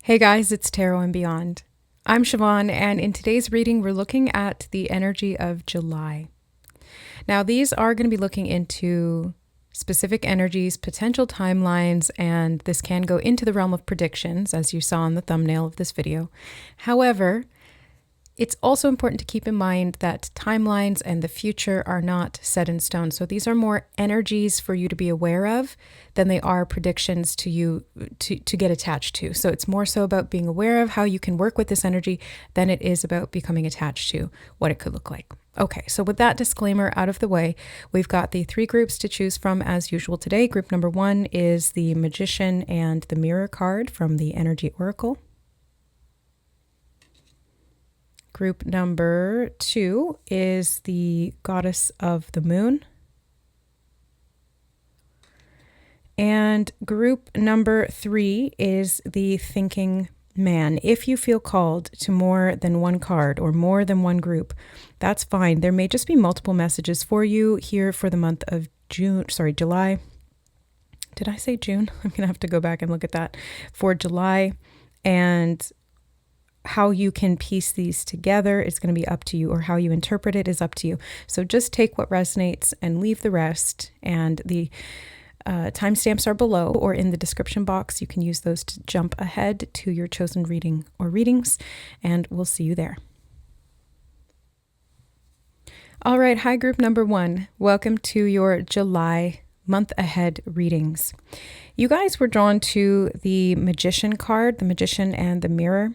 Hey guys, it's Tarot and Beyond. I'm Siobhan, and in today's reading, we're looking at the energy of July. Now, these are going to be looking into specific energies, potential timelines, and this can go into the realm of predictions, as you saw in the thumbnail of this video. However, it's also important to keep in mind that timelines and the future are not set in stone. So these are more energies for you to be aware of than they are predictions to you to get attached to. So it's more so about being aware of how you can work with this energy than it is about becoming attached to what it could look like. Okay, so with that disclaimer out of the way, we've got the three groups to choose from as usual today. Group number one is the Magician and the Mirror card from the Energy Oracle. Group number two is the Goddess of the Moon. And group number three is the Thinking Man. If you feel called to more than one card or more than one group, that's fine. There may just be multiple messages for you here for the month of July. Did I say June? I'm going to have to go back and look at that. For July, and how you can piece these together is going to be up to you, or how you interpret it is up to you. So just take what resonates and leave the rest. And the timestamps are below or in the description box. You can use those to jump ahead to your chosen reading or readings, and we'll see you there. All right, hi group number one. Welcome to your July month ahead readings. You guys were drawn to the Magician card, the Magician and the Mirror.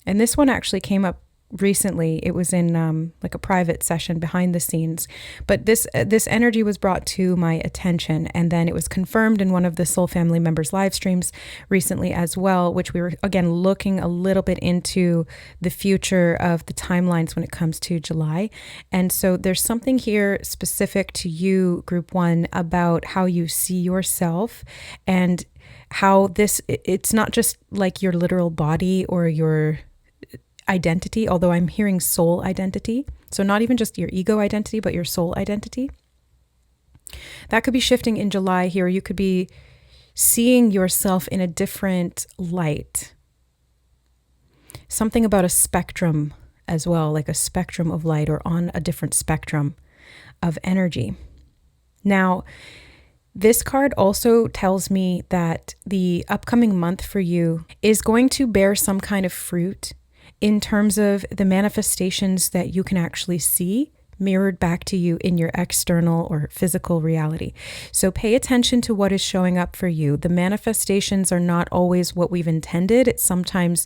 And this one actually came up recently. It was in like a private session behind the scenes. But this energy was brought to my attention, and then it was confirmed in one of the Soul Family members' live streams recently as well, which we were, again, looking a little bit into the future of the timelines when it comes to July. And so there's something here specific to you, group one, about how you see yourself and how it's not just like your literal body or your identity, although I'm hearing soul identity. So not even just your ego identity, but your soul identity. That could be shifting in July here. You could be seeing yourself in a different light. Something about a spectrum as well, like a spectrum of light or on a different spectrum of energy. Now, this card also tells me that the upcoming month for you is going to bear some kind of fruit in terms of the manifestations that you can actually see mirrored back to you in your external or physical reality. So pay attention to what is showing up for you. The manifestations are not always what we've intended. It's sometimes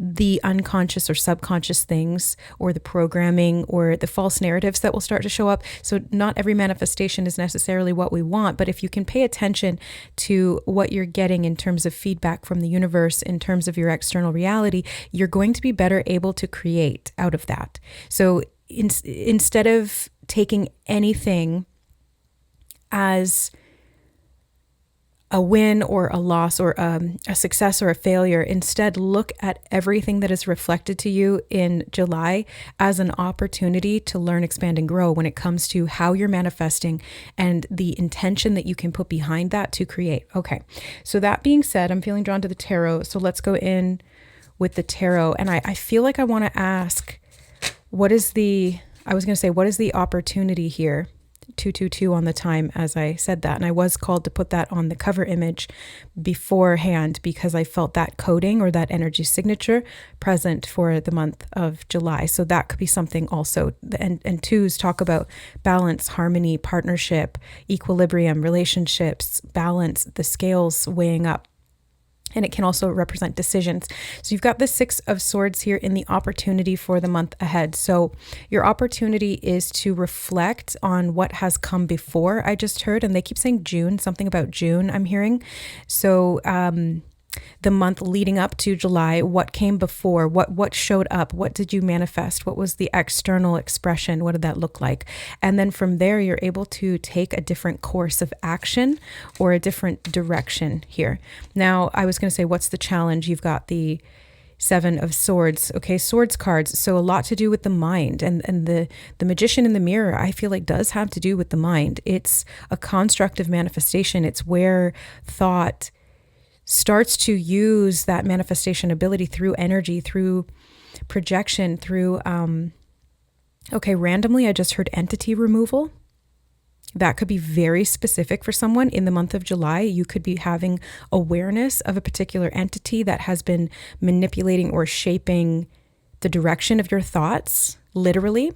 the unconscious or subconscious things, or the programming or the false narratives that will start to show up. So not every manifestation is necessarily what we want, but if you can pay attention to what you're getting in terms of feedback from the universe, in terms of your external reality, you're going to be better able to create out of that. So instead of taking anything as a win or a loss or a success or a failure, instead look at everything that is reflected to you in July as an opportunity to learn, expand, and grow when it comes to how you're manifesting and the intention that you can put behind that to create. Okay, so that being said, I'm feeling drawn to the tarot. So let's go in with the tarot. And I feel like I want to ask, what is the opportunity here? 222 on the time as I said that. And I was called to put that on the cover image beforehand because I felt that coding or that energy signature present for the month of July. So that could be something also. And twos talk about balance, harmony, partnership, equilibrium, relationships, balance, the scales weighing up. And it can also represent decisions. So you've got the Six of Swords here in the opportunity for the month ahead. So your opportunity is to reflect on what has come before. I just heard, and they keep saying June, something about June I'm hearing. So the month leading up to July, what came before, what showed up, what did you manifest, what was the external expression, what did that look like? And then from there, you're able to take a different course of action or a different direction here. Now, I was going to say, what's the challenge? You've got the Seven of Swords. Okay, swords cards. So a lot to do with the mind, and the Magician in the Mirror, I feel like does have to do with the mind. It's a constructive manifestation. It's where thought starts to use that manifestation ability through energy, through projection, through, randomly, I just heard entity removal. That could be very specific for someone. In the month of July, you could be having awareness of a particular entity that has been manipulating or shaping the direction of your thoughts, literally,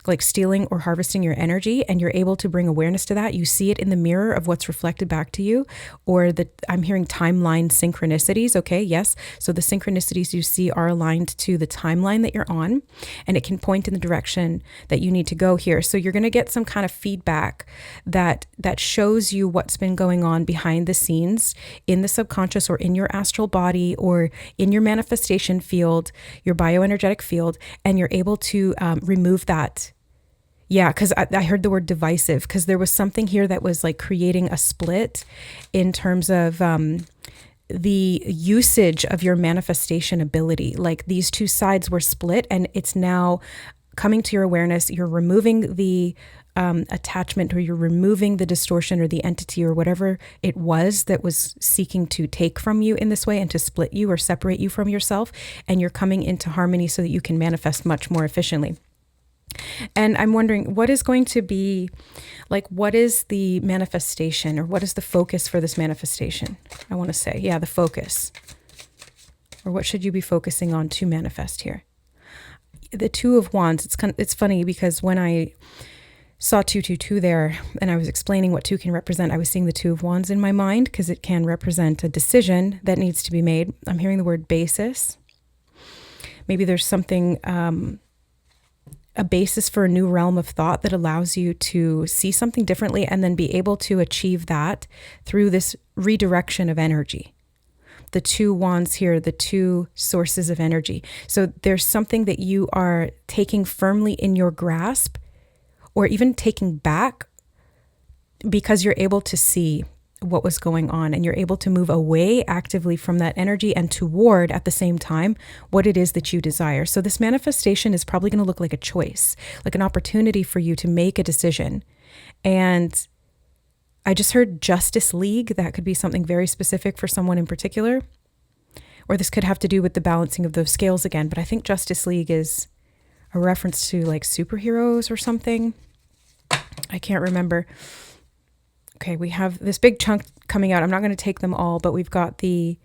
like stealing or harvesting your energy, and you're able to bring awareness to that. You see it in the mirror of what's reflected back to you, or I'm hearing timeline synchronicities. Okay, yes. So the synchronicities you see are aligned to the timeline that you're on, and it can point in the direction that you need to go here. So you're going to get some kind of feedback that shows you what's been going on behind the scenes in the subconscious or in your astral body or in your manifestation field, your bioenergetic field, and you're able to remove that. Yeah, because I heard the word divisive, because there was something here that was like creating a split in terms of the usage of your manifestation ability. Like these two sides were split, and it's now coming to your awareness. You're removing the attachment, or you're removing the distortion or the entity or whatever it was that was seeking to take from you in this way and to split you or separate you from yourself. And you're coming into harmony so that you can manifest much more efficiently. And I'm wondering, what is going to be, like, what is the manifestation, or what is the focus for this manifestation? I want to say, the focus. Or what should you be focusing on to manifest here? The Two of Wands, it's funny because when I saw 222 there and I was explaining what 2 can represent, I was seeing the Two of Wands in my mind because it can represent a decision that needs to be made. I'm hearing the word basis. Maybe there's something, a basis for a new realm of thought that allows you to see something differently and then be able to achieve that through this redirection of energy. The 2 wands here, the 2 sources of energy. So there's something that you are taking firmly in your grasp, or even taking back, because you're able to see what was going on, and you're able to move away actively from that energy and toward, at the same time, what it is that you desire. So this manifestation is probably going to look like a choice, like an opportunity for you to make a decision. And I just heard Justice League. That could be something very specific for someone in particular, or this could have to do with the balancing of those scales again. But I think Justice League is a reference to like superheroes or something. I can't remember. Okay, we have this big chunk coming out. I'm not going to take them all, but we've got the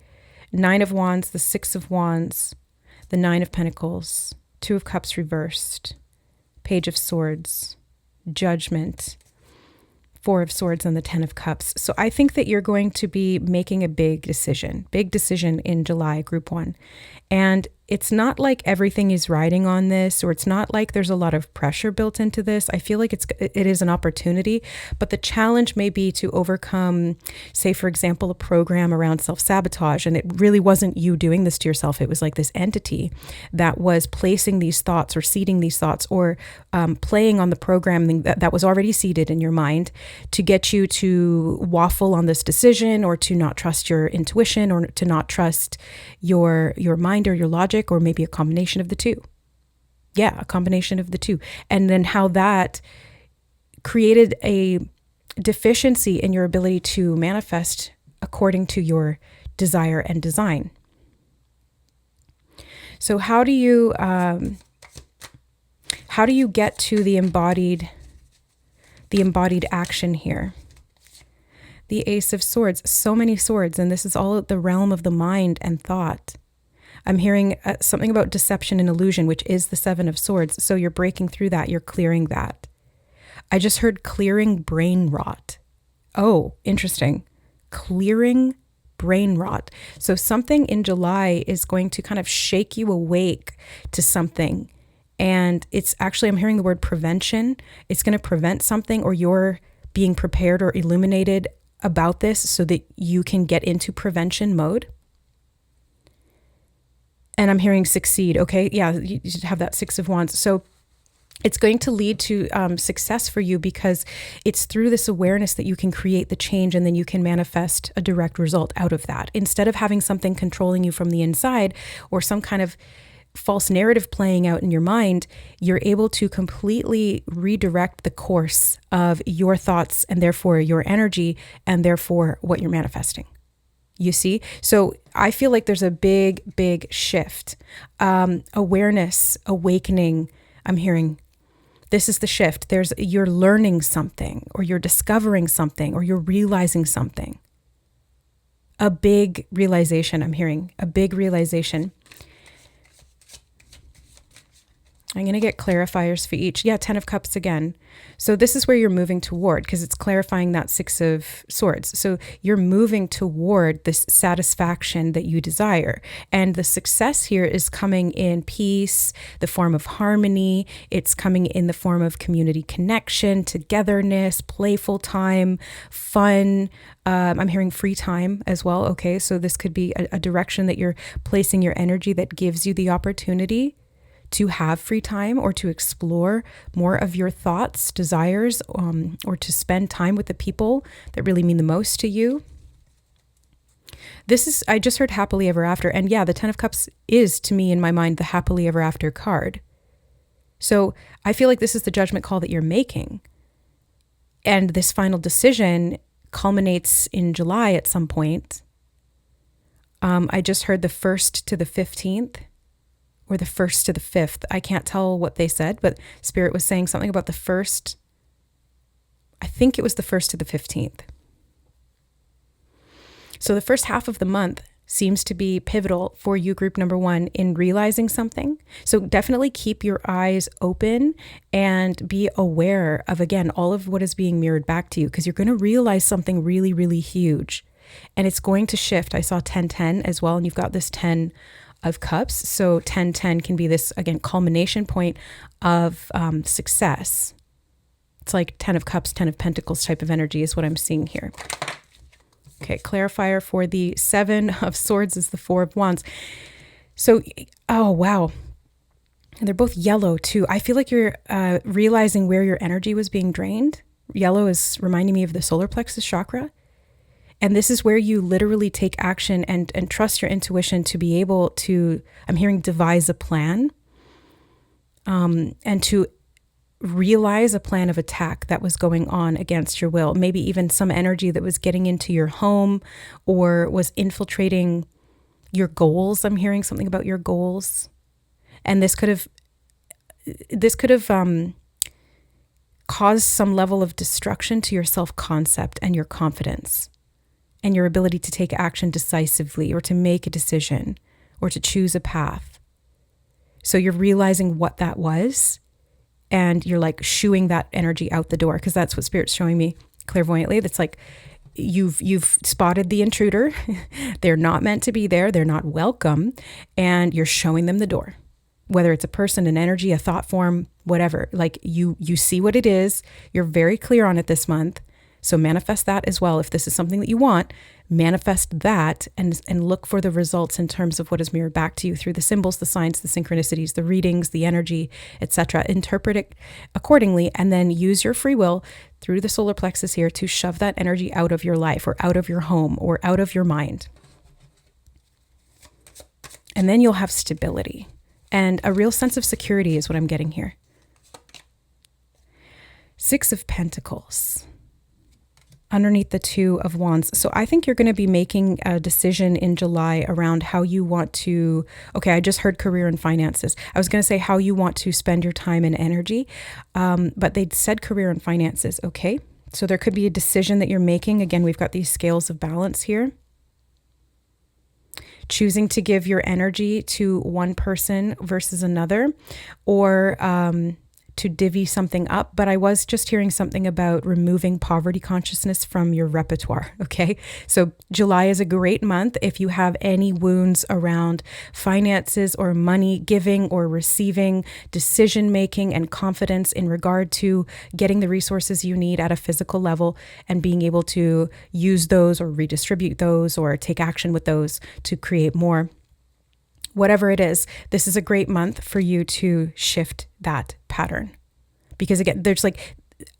9 of Wands, the 6 of Wands, the 9 of Pentacles, 2 of Cups reversed, Page of Swords, Judgment, 4 of Swords, and the 10 of Cups. So I think that you're going to be making a big decision in July, Group 1. And it's not like everything is riding on this, or it's not like there's a lot of pressure built into this. I feel like it is an opportunity, but the challenge may be to overcome, say, for example, a program around self-sabotage. And it really wasn't you doing this to yourself. It was like this entity that was placing these thoughts or seeding these thoughts, or playing on the programming that was already seeded in your mind to get you to waffle on this decision, or to not trust your intuition, or to not trust your mind or your logic, or maybe a combination of the two. Yeah, a combination of the two. And then how that created a deficiency in your ability to manifest according to your desire and design. So how do you get to the embodied action here? The Ace of Swords, so many swords, and this is all the realm of the mind and thought. I'm hearing something about deception and illusion, which is the 7 of Swords. So you're breaking through that. You're clearing that. I just heard clearing brain rot. Oh, interesting. Clearing brain rot. So something in July is going to kind of shake you awake to something. And it's actually, I'm hearing the word prevention. It's going to prevent something, or you're being prepared or illuminated about this so that you can get into prevention mode. And I'm hearing succeed. Okay. Yeah. You have that 6 of Wands. So it's going to lead to success for you, because it's through this awareness that you can create the change, and then you can manifest a direct result out of that. Instead of having something controlling you from the inside, or some kind of false narrative playing out in your mind, you're able to completely redirect the course of your thoughts, and therefore your energy, and therefore what you're manifesting. You see? So I feel like there's a big, big shift. Awareness, awakening, I'm hearing. This is the shift. You're learning something, or you're discovering something, or you're realizing something. A big realization, I'm hearing. A big realization. I'm going to get clarifiers for each. Yeah, 10 of Cups again. So this is where you're moving toward, because it's clarifying that 6 of Swords. So you're moving toward this satisfaction that you desire. And the success here is coming in peace, the form of harmony. It's coming in the form of community connection, togetherness, playful time, fun. I'm hearing free time as well. Okay, so this could be a direction that you're placing your energy that gives you the opportunity to have free time, or to explore more of your thoughts, desires, or to spend time with the people that really mean the most to you. I just heard happily ever after. And yeah, the 10 of Cups is, to me, in my mind, the happily ever after card. So I feel like this is the judgment call that you're making. And this final decision culminates in July at some point. I just heard the 1st to the 15th. Or the 1st to the 5th. I can't tell what they said, but Spirit was saying something about the 1st. I think it was the 1st to the 15th. So the first half of the month seems to be pivotal for you, group number 1, in realizing something. So definitely keep your eyes open and be aware of, again, all of what is being mirrored back to you, because you're going to realize something really, really huge. And it's going to shift. I saw 10-10 as well, and you've got this 10 of Cups. So 10-10 can be this, again, culmination point of success. It's like 10 of Cups, 10 of Pentacles type of energy is what I'm seeing here. Okay, clarifier for the 7 of Swords is the 4 of Wands. So, oh, wow. And they're both yellow too. I feel like you're realizing where your energy was being drained. Yellow is reminding me of the solar plexus chakra. And this is where you literally take action and trust your intuition to be able to, I'm hearing, devise a plan, and to realize a plan of attack that was going on against your will. Maybe even some energy that was getting into your home or was infiltrating your goals. I'm hearing something about your goals. And this could have caused some level of destruction to your self-concept and your confidence, and your ability to take action decisively, or to make a decision, or to choose a path. So you're realizing what that was, and you're like shooing that energy out the door, because that's what Spirit's showing me clairvoyantly. That's like you've spotted the intruder. They're not meant to be there. They're not welcome, and you're showing them the door. Whether it's a person, an energy, a thought form, whatever. Like you see what it is. You're very clear on it this month. So manifest that as well. If this is something that you want, manifest that and look for the results in terms of what is mirrored back to you through the symbols, the signs, the synchronicities, the readings, the energy, etc. Interpret it accordingly, and then use your free will through the solar plexus here to shove that energy out of your life, or out of your home, or out of your mind. And then you'll have stability and a real sense of security is what I'm getting here. 6 of Pentacles underneath the 2 of Wands. So I think you're going to be making a decision in July around how you want to, okay, I just heard career and finances. I was going to say how you want to spend your time and energy, but they said career and finances, okay? So there could be a decision that you're making. Again, we've got these scales of balance here. Choosing to give your energy to one person versus another, or to divvy something up. But I was just hearing something about removing poverty consciousness from your repertoire. Okay. So July is a great month. If you have any wounds around finances or money, giving or receiving, decision making and confidence in regard to getting the resources you need at a physical level and being able to use those or redistribute those or take action with those to create more. Whatever it is, this is a great month for you to shift that pattern. Because again, there's like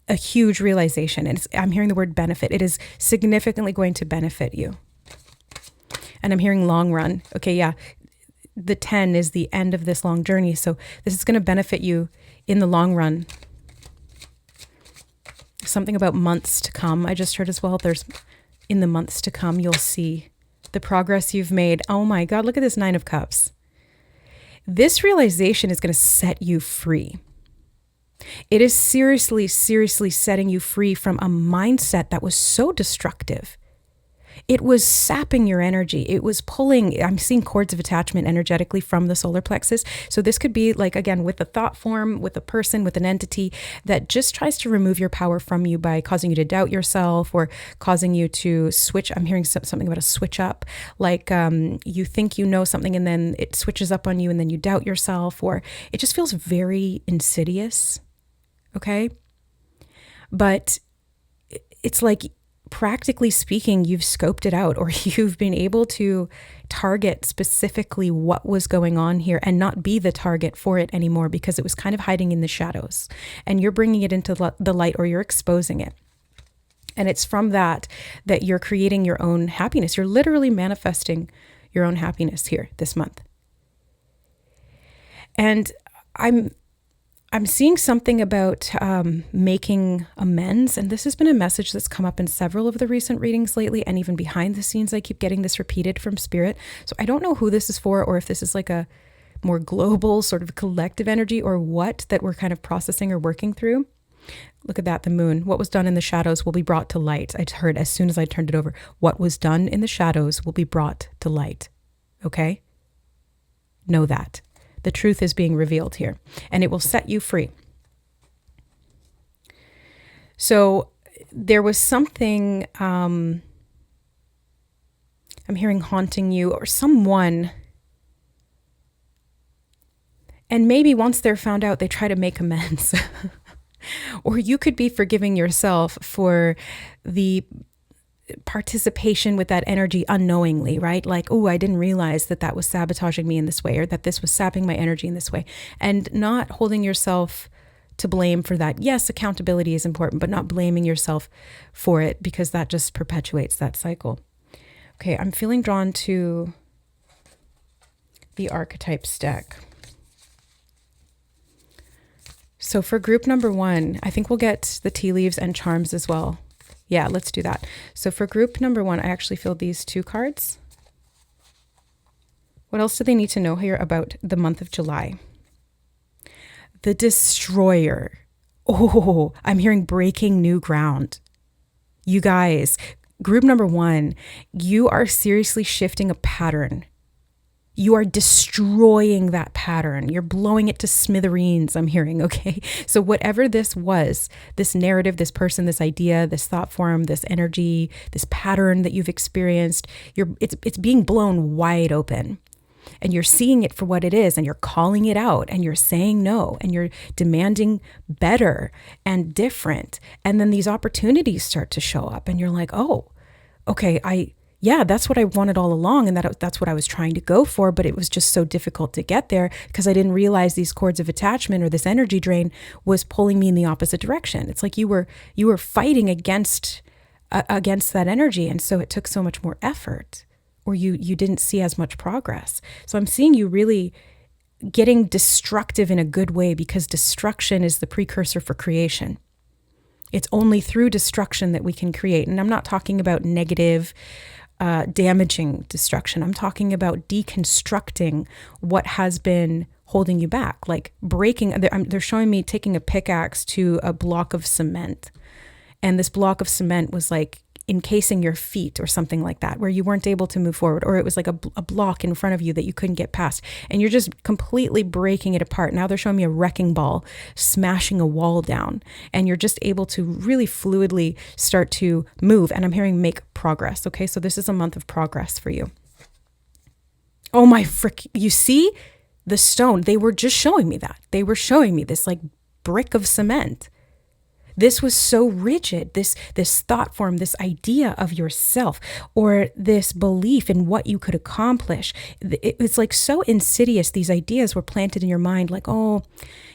a huge realization, and I'm hearing the word benefit. It is significantly going to benefit you. And I'm hearing long run. Okay, yeah, the 10 is the end of this long journey. So this is going to benefit you in the long run. Something about months to come. I just heard as well, there's in the months to come, you'll see the progress you've made. Oh my God, look at this 9 of Cups. This realization is going to set you free. It is seriously, seriously setting you free from a mindset that was so destructive. It was sapping your energy. It was pulling, I'm seeing cords of attachment energetically from the solar plexus. So this could be like, again, with a thought form, with a person, with an entity that just tries to remove your power from you by causing you to doubt yourself or causing you to switch. I'm hearing something about a switch up, like you think you know something and then it switches up on you and then you doubt yourself, or it just feels very insidious. Okay. But it's like, practically speaking, you've scoped it out, or you've been able to target specifically what was going on here and not be the target for it anymore because it was kind of hiding in the shadows, and you're bringing it into the light, or you're exposing it. And it's from that you're creating your own happiness. You're literally manifesting your own happiness here this month. And I'm seeing something about making amends. And this has been a message that's come up in several of the recent readings lately. And even behind the scenes, I keep getting this repeated from Spirit. So I don't know who this is for, or if this is like a more global sort of collective energy or what that we're kind of processing or working through. Look at that, the moon. What was done in the shadows will be brought to light. I heard as soon as I turned it over, what was done in the shadows will be brought to light. Okay? Know that. The truth is being revealed here, and it will set you free. So there was something, I'm hearing haunting you, or someone, and maybe once they're found out, they try to make amends. Or you could be forgiving yourself for the participation with that energy unknowingly, right? Like, oh, I didn't realize that was sabotaging me in this way, or that this was sapping my energy in this way, and not holding yourself to blame for that. Yes, accountability is important, but not blaming yourself for it, because that just perpetuates that cycle. Okay, I'm feeling drawn to the archetypes deck. So for group number 1, I think we'll get the tea leaves and charms as well. Yeah, let's do that. So for group number 1, I actually feel these 2 cards. What else do they need to know here about the month of July? The Destroyer. Oh, I'm hearing breaking new ground. You guys, group number 1, you are seriously shifting a pattern. You are destroying that pattern. You're blowing it to smithereens, I'm hearing, okay? So whatever this was, this narrative, this person, this idea, this thought form, this energy, this pattern that you've experienced, it's being blown wide open. And you're seeing it for what it is, and you're calling it out, and you're saying no, and you're demanding better and different. And then these opportunities start to show up, and you're like, oh, okay, that's what I wanted all along, and that's what I was trying to go for, but it was just so difficult to get there because I didn't realize these cords of attachment or this energy drain was pulling me in the opposite direction. It's like you were fighting against that energy, and so it took so much more effort, or you didn't see as much progress. So I'm seeing you really getting destructive in a good way, because destruction is the precursor for creation. It's only through destruction that we can create. And I'm not talking about negative, damaging destruction. I'm talking about deconstructing what has been holding you back, like breaking. They're showing me taking a pickaxe to a block of cement. And this block of cement was like encasing your feet or something like that, where you weren't able to move forward, or it was like a block in front of you that you couldn't get past, and you're just completely breaking it apart. Now they're showing me a wrecking ball smashing a wall down, and you're just able to really fluidly start to move, and I'm hearing make progress. Okay, so this is a month of progress for you. Oh my frick, you see the stone, they were just showing me that. They were showing me this like brick of cement. This was so rigid, this thought form, this idea of yourself, or this belief in what you could accomplish. It's like so insidious. These ideas were planted in your mind like, oh,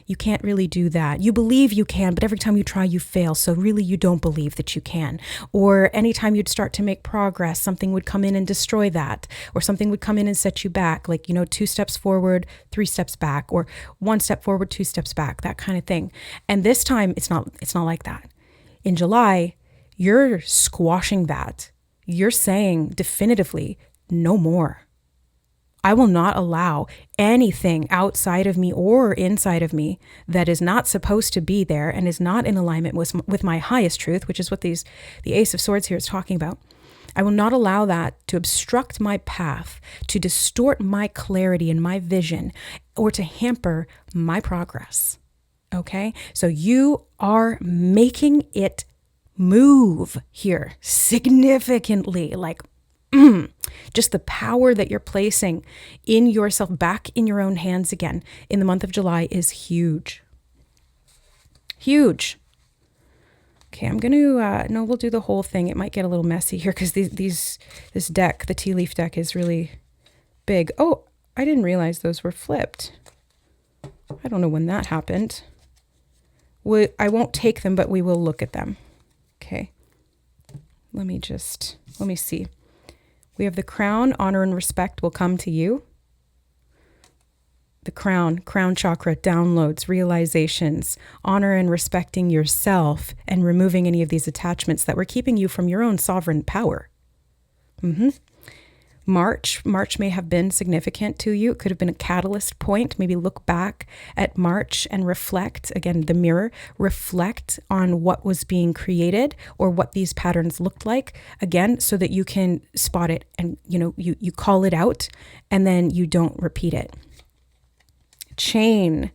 you can't really do that. You believe you can, but every time you try, you fail. So really, you don't believe that you can. Or anytime you'd start to make progress, something would come in and destroy that. Or something would come in and set you back. Like, 2 steps forward, 3 steps back, or 1 step forward, 2 steps back, that kind of thing. And this time, it's not like that. In July, you're squashing that. You're saying definitively, no more. I will not allow anything outside of me or inside of me that is not supposed to be there and is not in alignment with my highest truth, which is what the Ace of Swords here is talking about. I will not allow that to obstruct my path, to distort my clarity and my vision, or to hamper my progress. Okay? So you are making it move here significantly, like just the power that you're placing in yourself back in your own hands again in the month of July is huge. Huge. Okay, I'm going to, no, we'll do the whole thing. It might get a little messy here because this deck, the tea leaf deck, is really big. Oh, I didn't realize those were flipped. I don't know when that happened. I won't take them, but we will look at them. Okay. Let me see. We have the crown, honor and respect will come to you. The crown chakra, downloads, realizations, honor and respecting yourself, and removing any of these attachments that were keeping you from your own sovereign power. March may have been significant to you. It could have been a catalyst point. Maybe look back at March and reflect, again, the mirror, reflect on what was being created or what these patterns looked like, again, so that you can spot it and, you call it out and then you don't repeat it. Chain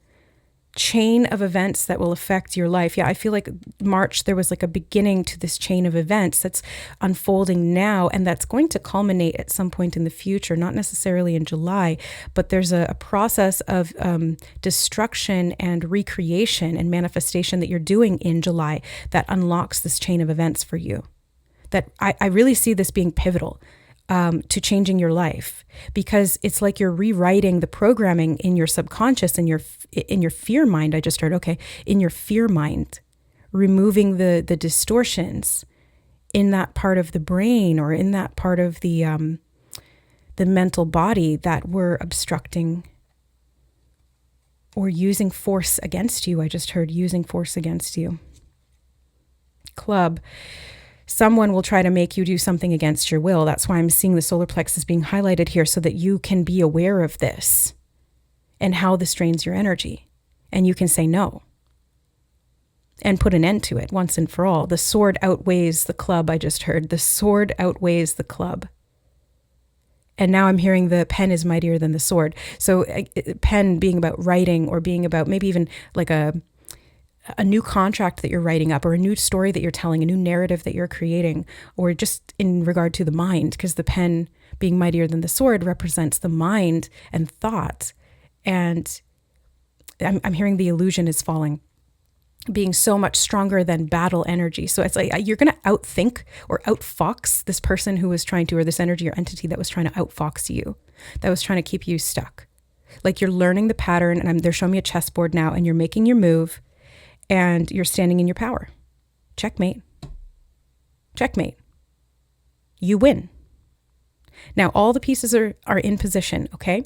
of events that will affect your life. Yeah, I feel like March, there was like a beginning to this chain of events that's unfolding now, and that's going to culminate at some point in the future, not necessarily in July, but there's a process of destruction and recreation and manifestation that you're doing in July that unlocks this chain of events for you. That I really see this being pivotal to changing your life, because it's like you're rewriting the programming in your subconscious and in your fear mind. I just heard, okay, in your fear mind, removing the distortions in that part of the brain or in that part of the mental body that were obstructing or using force against you. I just heard using force against you. Club. Someone will try to make you do something against your will. That's why I'm seeing the solar plexus being highlighted here, so that you can be aware of this and how this drains your energy. And you can say no and put an end to it once and for all. The sword outweighs the club, I just heard. The sword outweighs the club. And now I'm hearing the pen is mightier than the sword. So pen being about writing, or being about maybe even like a new contract that you're writing up, or a new story that you're telling, a new narrative that you're creating, or just in regard to the mind, because the pen being mightier than the sword represents the mind and thought. And I'm hearing the illusion is falling, being so much stronger than battle energy. So it's like you're going to outthink or outfox this person who was trying to, or this energy or entity that was trying to outfox you, that was trying to keep you stuck. Like you're learning the pattern, and they're showing me a chessboard now, and you're making your move. And you're standing in your power. Checkmate. Checkmate. You win. Now, all the pieces are in position, okay?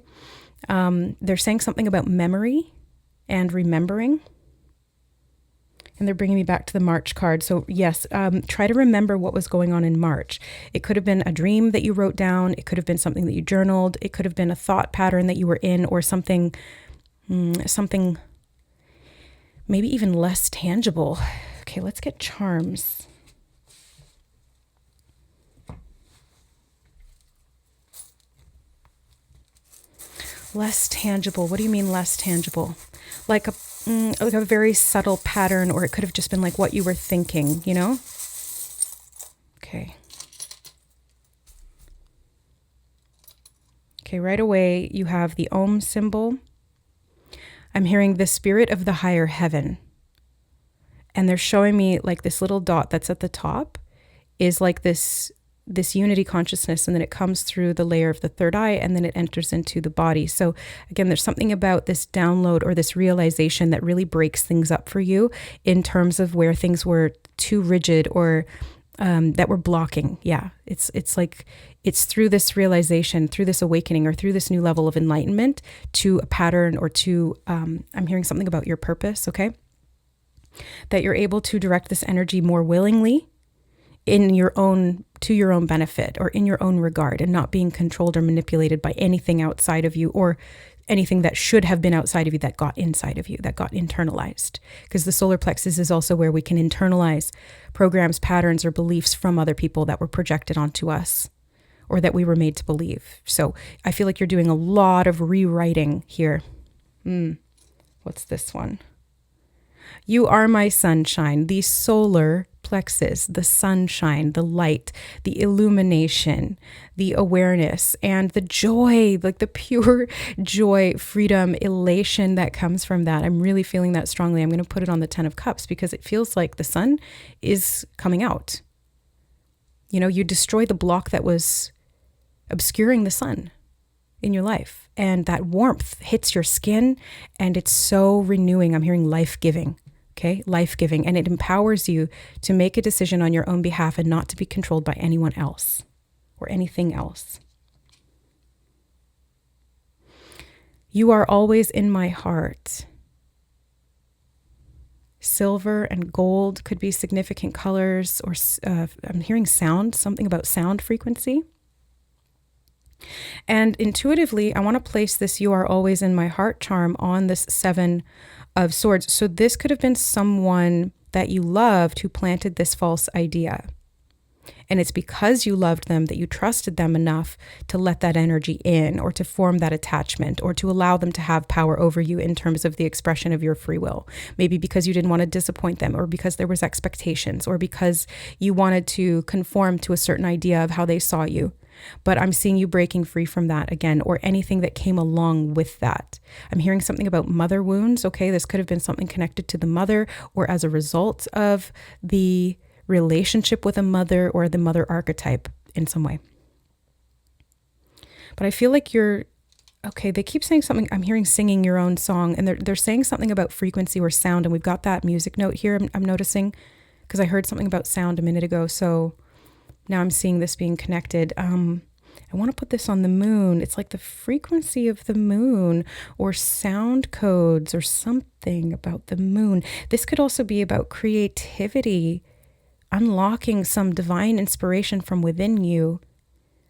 They're saying something about memory and remembering. And they're bringing me back to the March card. So yes, try to remember what was going on in March. It could have been a dream that you wrote down. It could have been something that you journaled. It could have been a thought pattern that you were in, or something maybe even less tangible. Okay, let's get charms. Less tangible. What do you mean less tangible? Like a very subtle pattern, or it could have just been like what you were thinking, Okay. Okay, right away you have the Om symbol. I'm hearing the spirit of the higher heaven. And they're showing me like this little dot that's at the top is like this unity consciousness, and then it comes through the layer of the third eye, and then it enters into the body. So again, there's something about this download or this realization that really breaks things up for you in terms of where things were too rigid or that were blocking. Yeah, it's like it's through this realization, through this awakening, or through this new level of enlightenment to a pattern, or to I'm hearing something about your purpose, okay? That you're able to direct this energy more willingly in your own, to your own benefit or in your own regard, and not being controlled or manipulated by anything outside of you or anything that should have been outside of you that got inside of you, that got internalized. Because the solar plexus is also where we can internalize programs, patterns, or beliefs from other people that were projected onto us or that we were made to believe. So I feel like you're doing a lot of rewriting here. What's this one? You are my sunshine, the solar plexus, the sunshine, the light, the illumination, the awareness, and the joy, like the pure joy, freedom, elation that comes from that. I'm really feeling that strongly. I'm going to put it on the 10 of Cups because it feels like the sun is coming out. You know, you destroy the block that was obscuring the sun in your life, and that warmth hits your skin, and it's so renewing. I'm hearing life-giving. Okay, life-giving, and it empowers you to make a decision on your own behalf and not to be controlled by anyone else or anything else. You are always in my heart. Silver and gold could be significant colors, or I'm hearing sound, something about sound frequency. And intuitively, I want to place this "you are always in my heart" charm on this 7 of Swords. So this could have been someone that you loved who planted this false idea. And it's because you loved them that you trusted them enough to let that energy in, or to form that attachment, or to allow them to have power over you in terms of the expression of your free will. Maybe because you didn't want to disappoint them, or because there was expectations, or because you wanted to conform to a certain idea of how they saw you. But I'm seeing you breaking free from that again, or anything that came along with that. I'm hearing something about mother wounds. Okay, this could have been something connected to the mother, or as a result of the relationship with a mother, or the mother archetype in some way. But I feel like okay, they keep saying something. I'm hearing singing your own song, and they're saying something about frequency or sound, and we've got that music note here I'm noticing, because I heard something about sound a minute ago. So now I'm seeing this being connected. I want to put this on the moon. It's like the frequency of the moon, or sound codes, or something about the moon. This could also be about creativity, unlocking some divine inspiration from within you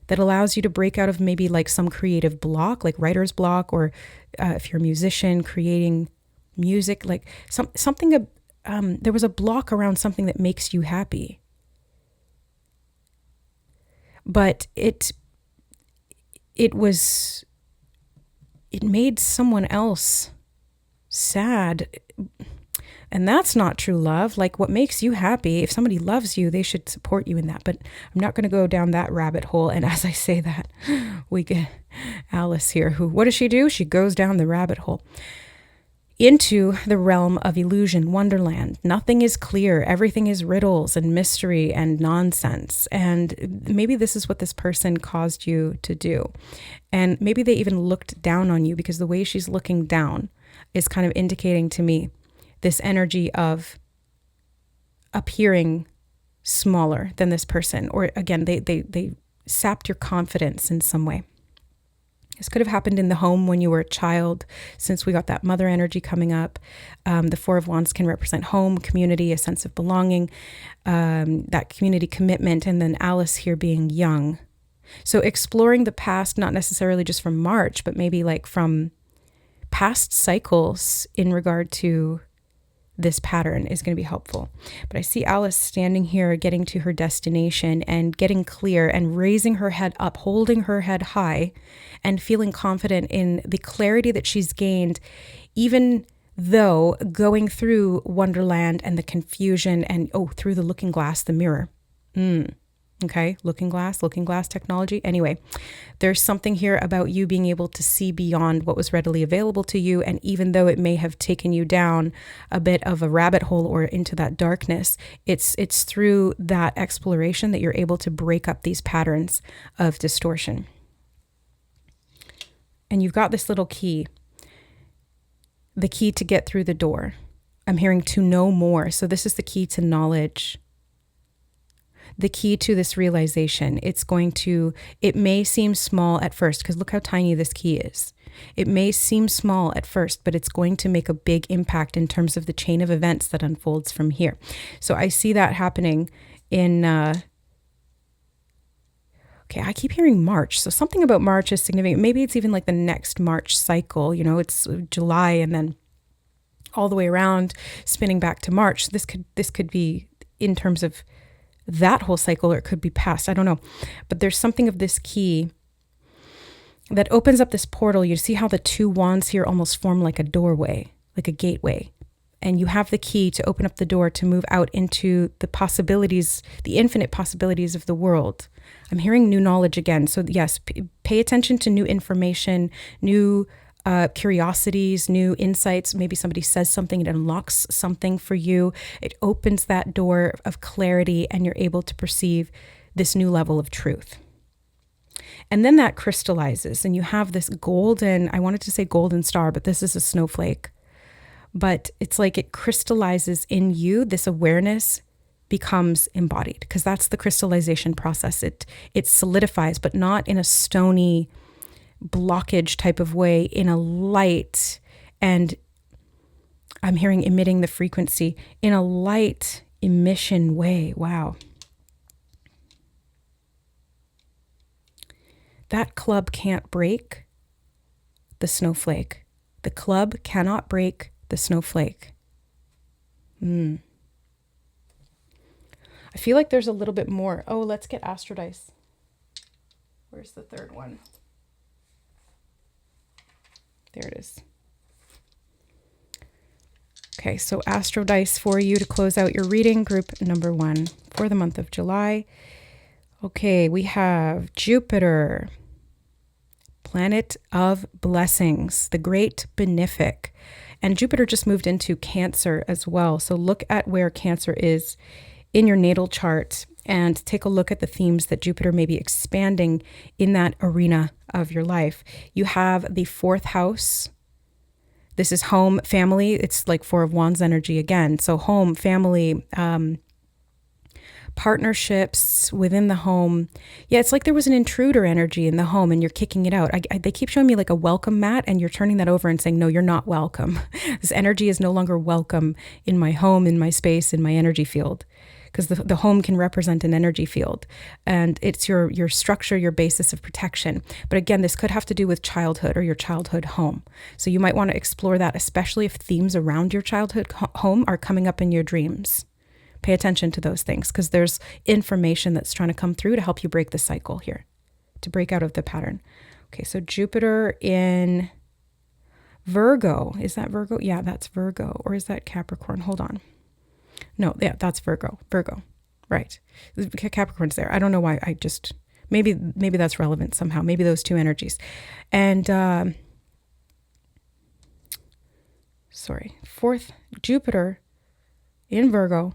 that allows you to break out of maybe like some creative block, like writer's block, or if you're a musician, creating music, like something, there was a block around something that makes you happy. But it made someone else sad. And that's not true love. Like, what makes you happy, if somebody loves you, they should support you in that. But I'm not going to go down that rabbit hole. And as I say that, we get Alice here, what does she do? She goes down the rabbit hole into the realm of illusion, wonderland. Nothing is clear. Everything is riddles and mystery and nonsense. And maybe this is what this person caused you to do. And maybe they even looked down on you, because the way she's looking down is kind of indicating to me this energy of appearing smaller than this person. Or again, they sapped your confidence in some way. This could have happened in the home when you were a child, since we got that mother energy coming up. The 4 of Wands can represent home, community, a sense of belonging, that community commitment, and then Alice here being young. So exploring the past, not necessarily just from March, but maybe like from past cycles in regard to this pattern is going to be helpful. But I see Alice standing here, getting to her destination and getting clear and raising her head up, holding her head high and feeling confident in the clarity that she's gained, even though going through Wonderland and the confusion and, through the looking glass, the mirror. Okay, looking glass technology. Anyway, there's something here about you being able to see beyond what was readily available to you. And even though it may have taken you down a bit of a rabbit hole or into that darkness, it's through that exploration that you're able to break up these patterns of distortion. And you've got this little key, the key to get through the door. I'm hearing to know more. So this is the key to knowledge. The key to this realization. It may seem small at first, because look how tiny this key is. It may seem small at first, but it's going to make a big impact in terms of the chain of events that unfolds from here. So I see that happening in Okay, I keep hearing March. So something about March is significant. Maybe it's even like the next March cycle. It's July and then all the way around, spinning back to March. This could be in terms of that whole cycle, or it could be past. I don't know. But there's something of this key that opens up this portal. You see how the two wands here almost form like a doorway, like a gateway. And you have the key to open up the door to move out into the possibilities, the infinite possibilities of the world. I'm hearing new knowledge again. So yes, pay attention to new information, new curiosities, new insights. Maybe somebody says something, it unlocks something for you. It opens that door of clarity and you're able to perceive this new level of truth. And then that crystallizes and you have this golden, I wanted to say golden star, but this is a snowflake. But it's like it crystallizes in you. This awareness becomes embodied because that's the crystallization process. It solidifies, but not in a stony blockage type of way, in a light, and I'm hearing emitting the frequency in a light emission way. Wow. That club can't break the snowflake. The club cannot break the snowflake. I feel like there's a little bit more. Oh, let's get Astro Dice. Where's the third one? There it is. Okay, so Astro Dice for you to close out your reading, group number 1 for the month of July. Okay, we have Jupiter, planet of blessings, the great benefic. And Jupiter just moved into Cancer as well. So look at where Cancer is in your natal chart and take a look at the themes that Jupiter may be expanding in that arena of your life. You have the 4th house. This is home, family. It's like 4 of Wands energy again. So home, family, partnerships within the home. Yeah, it's like there was an intruder energy in the home and you're kicking it out. They keep showing me like a welcome mat and you're turning that over and saying, no, you're not welcome. This energy is no longer welcome in my home, in my space, in my energy field. Because the home can represent an energy field and it's your structure, your basis of protection. But again, this could have to do with childhood or your childhood home. So you might want to explore that, especially if themes around your childhood home are coming up in your dreams. Pay attention to those things because there's information that's trying to come through to help you break the cycle here, to break out of the pattern. Okay, so Jupiter in Virgo. Is that Virgo? Yeah, that's Virgo. Or is that Capricorn? Hold on. No, yeah, that's Virgo. Virgo, right. Capricorn's there. I don't know why. Maybe that's relevant somehow. Maybe those two energies. And, 4th, Jupiter in Virgo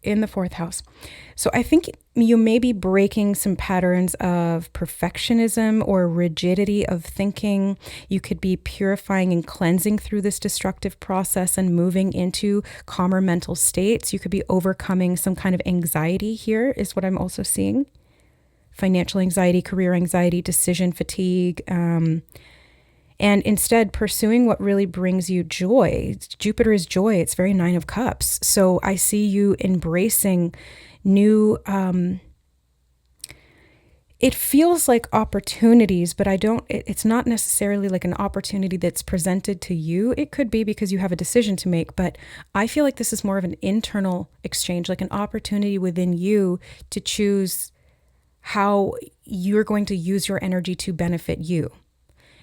in the 4th house. So I think you may be breaking some patterns of perfectionism or rigidity of thinking. You could be purifying and cleansing through this destructive process and moving into calmer mental states. You could be overcoming some kind of anxiety here is what I'm also seeing. Financial anxiety, career anxiety, decision fatigue, and instead pursuing what really brings you joy. Jupiter is joy. It's very 9 of Cups. So I see you embracing new, it feels like opportunities, but it's not necessarily like an opportunity that's presented to you. It could be because you have a decision to make, but I feel like this is more of an internal exchange, like an opportunity within you to choose how you're going to use your energy to benefit you.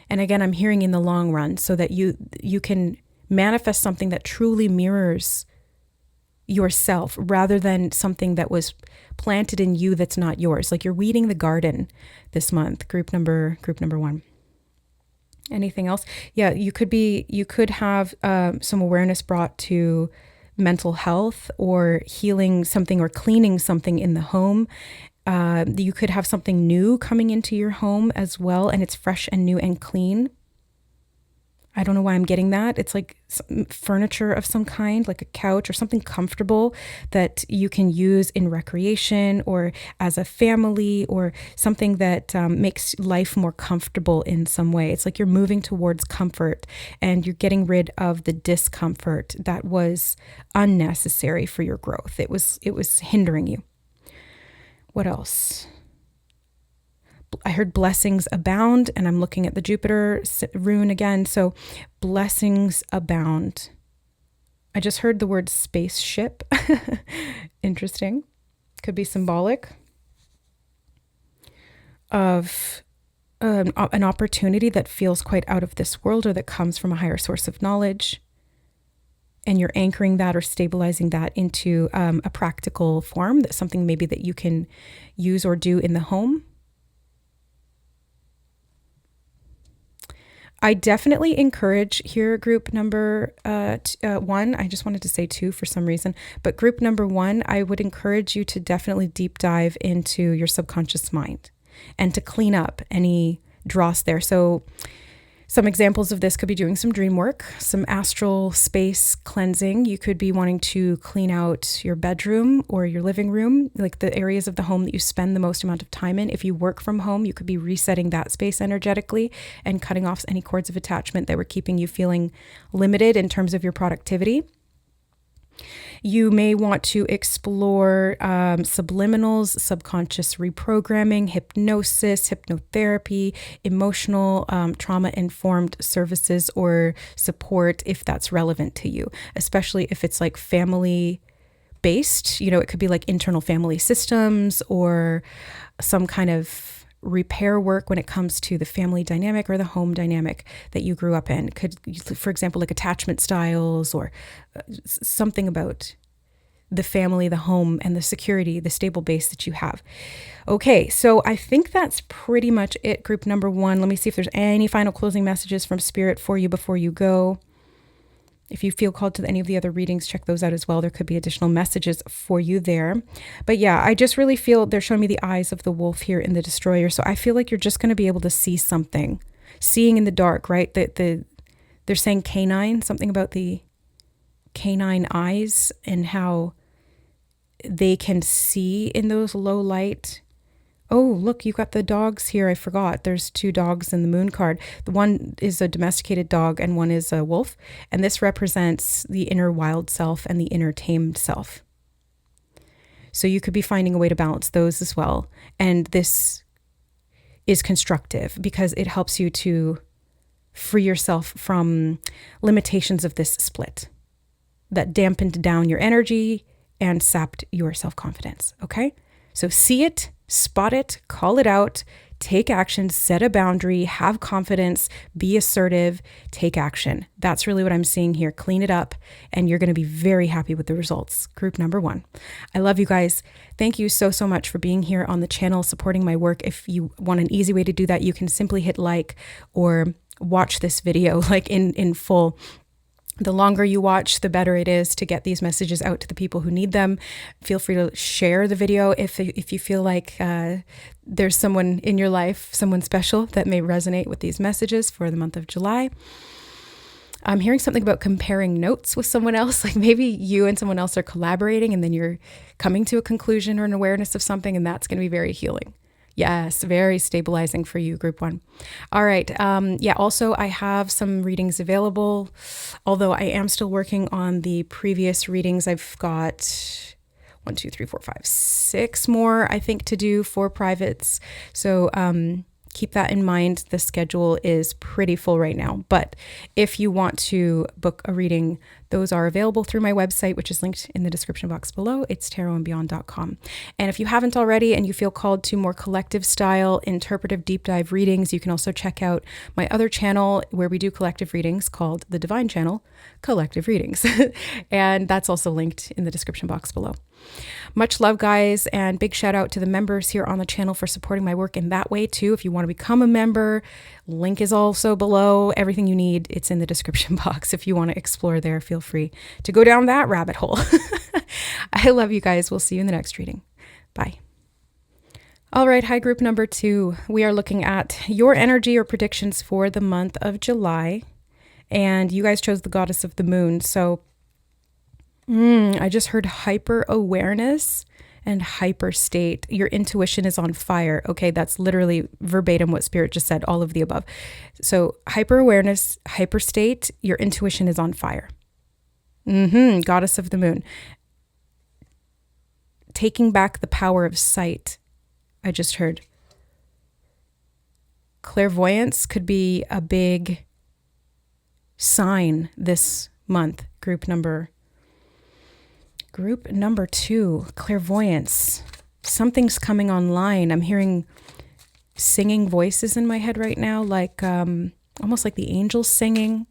And again, I'm hearing in the long run so that you can manifest something that truly mirrors yourself rather than something that was planted in you that's not yours. Like you're weeding the garden this month, group number 1. Anything else? Yeah, you could have some awareness brought to mental health or healing something or cleaning something in the home. You could have something new coming into your home as well, and it's fresh and new and clean. I don't know why I'm getting that. It's like furniture of some kind, like a couch or something comfortable that you can use in recreation or as a family or something that makes life more comfortable in some way. It's like you're moving towards comfort and you're getting rid of the discomfort that was unnecessary for your growth. It was hindering you. What else? I heard blessings abound, and I'm looking at the Jupiter rune again. So blessings abound. I just heard the word spaceship. Interesting. Could be symbolic of an opportunity that feels quite out of this world, or that comes from a higher source of knowledge. And you're anchoring that or stabilizing that into a practical form, that's something maybe that you can use or do in the home. I definitely encourage here group number 1. I just wanted to say 2 for some reason, but group number 1, I would encourage you to definitely deep dive into your subconscious mind and to clean up any dross there. So some examples of this could be doing some dream work, some astral space cleansing. You could be wanting to clean out your bedroom or your living room, like the areas of the home that you spend the most amount of time in. If you work from home, you could be resetting that space energetically and cutting off any cords of attachment that were keeping you feeling limited in terms of your productivity. You may want to explore subliminals, subconscious reprogramming, hypnosis, hypnotherapy, emotional trauma-informed services or support if that's relevant to you, especially if it's like family based. You know, it could be like internal family systems or some kind of repair work when it comes to the family dynamic or the home dynamic that you grew up in. Could, for example, like attachment styles or something about the family, the home, and the security, the stable base that you have. Okay, so I think that's pretty much it, group number 1. Let me see if there's any final closing messages from Spirit for you before you go. If you feel called to any of the other readings, check those out as well. There could be additional messages for you there. But yeah, I just really feel they're showing me the eyes of the wolf here in the Destroyer. So I feel like you're just going to be able to see something. Seeing in the dark, right? They're saying canine, something about the canine eyes and how they can see in those low light. Oh, look, you got the dogs here. I forgot. There's 2 dogs in the moon card. The one is a domesticated dog and one is a wolf. And this represents the inner wild self and the inner tamed self. So you could be finding a way to balance those as well. And this is constructive because it helps you to free yourself from limitations of this split that dampened down your energy and sapped your self-confidence. Okay? So see it, spot it, call it out, take action, set a boundary, have confidence, be assertive, take action. That's really what I'm seeing here. Clean it up, and you're going to be very happy with the results. Group number 1. I love you guys. Thank you so, so much for being here on the channel, supporting my work. If you want an easy way to do that, you can simply hit like or watch this video like in full. The longer you watch, the better it is to get these messages out to the people who need them. Feel free to share the video if you feel like there's someone in your life, someone special that may resonate with these messages for the month of July. I'm hearing something about comparing notes with someone else, like maybe you and someone else are collaborating and then you're coming to a conclusion or an awareness of something, and that's going to be very healing. Yes, very stabilizing for you, group 1. All right. Yeah, also I have some readings available, although I am still working on the previous readings. I've got 1, 2, 3, 4, 5, 6 more, I think, to do for privates. So keep that in mind. The schedule is pretty full right now. But if you want to book a reading, those are available through my website, which is linked in the description box below. It's tarotandbeyond.com. And if you haven't already and you feel called to more collective style, interpretive deep dive readings, you can also check out my other channel where we do collective readings called the Divine Channel, Collective Readings. And that's also linked in the description box below. Much love, guys, and big shout out to the members here on the channel for supporting my work in that way too. If you want to become a member, link is also below. Everything you need, it's in the description box. If you want to explore there, feel free to go down that rabbit hole. I love you guys. We'll see you in the next reading. Bye. All right, hi group number 2. We are looking at your energy or predictions for the month of July. And you guys chose the goddess of the moon. So I just heard hyper awareness and hyper state. Your intuition is on fire. Okay, that's literally verbatim what Spirit just said, all of the above. So hyper awareness, hyper state, your intuition is on fire. Goddess of the moon. Taking back the power of sight, I just heard. Clairvoyance could be a big sign this month. Group number 2, clairvoyance. Something's coming online. I'm hearing singing voices in my head right now, like almost like the angels singing.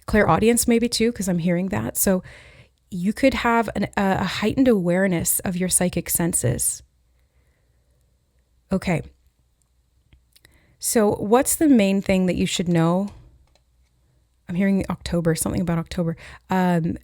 Clairaudience maybe too, because I'm hearing that. So you could have a heightened awareness of your psychic senses. Okay. So what's the main thing that you should know? I'm hearing October, something about October.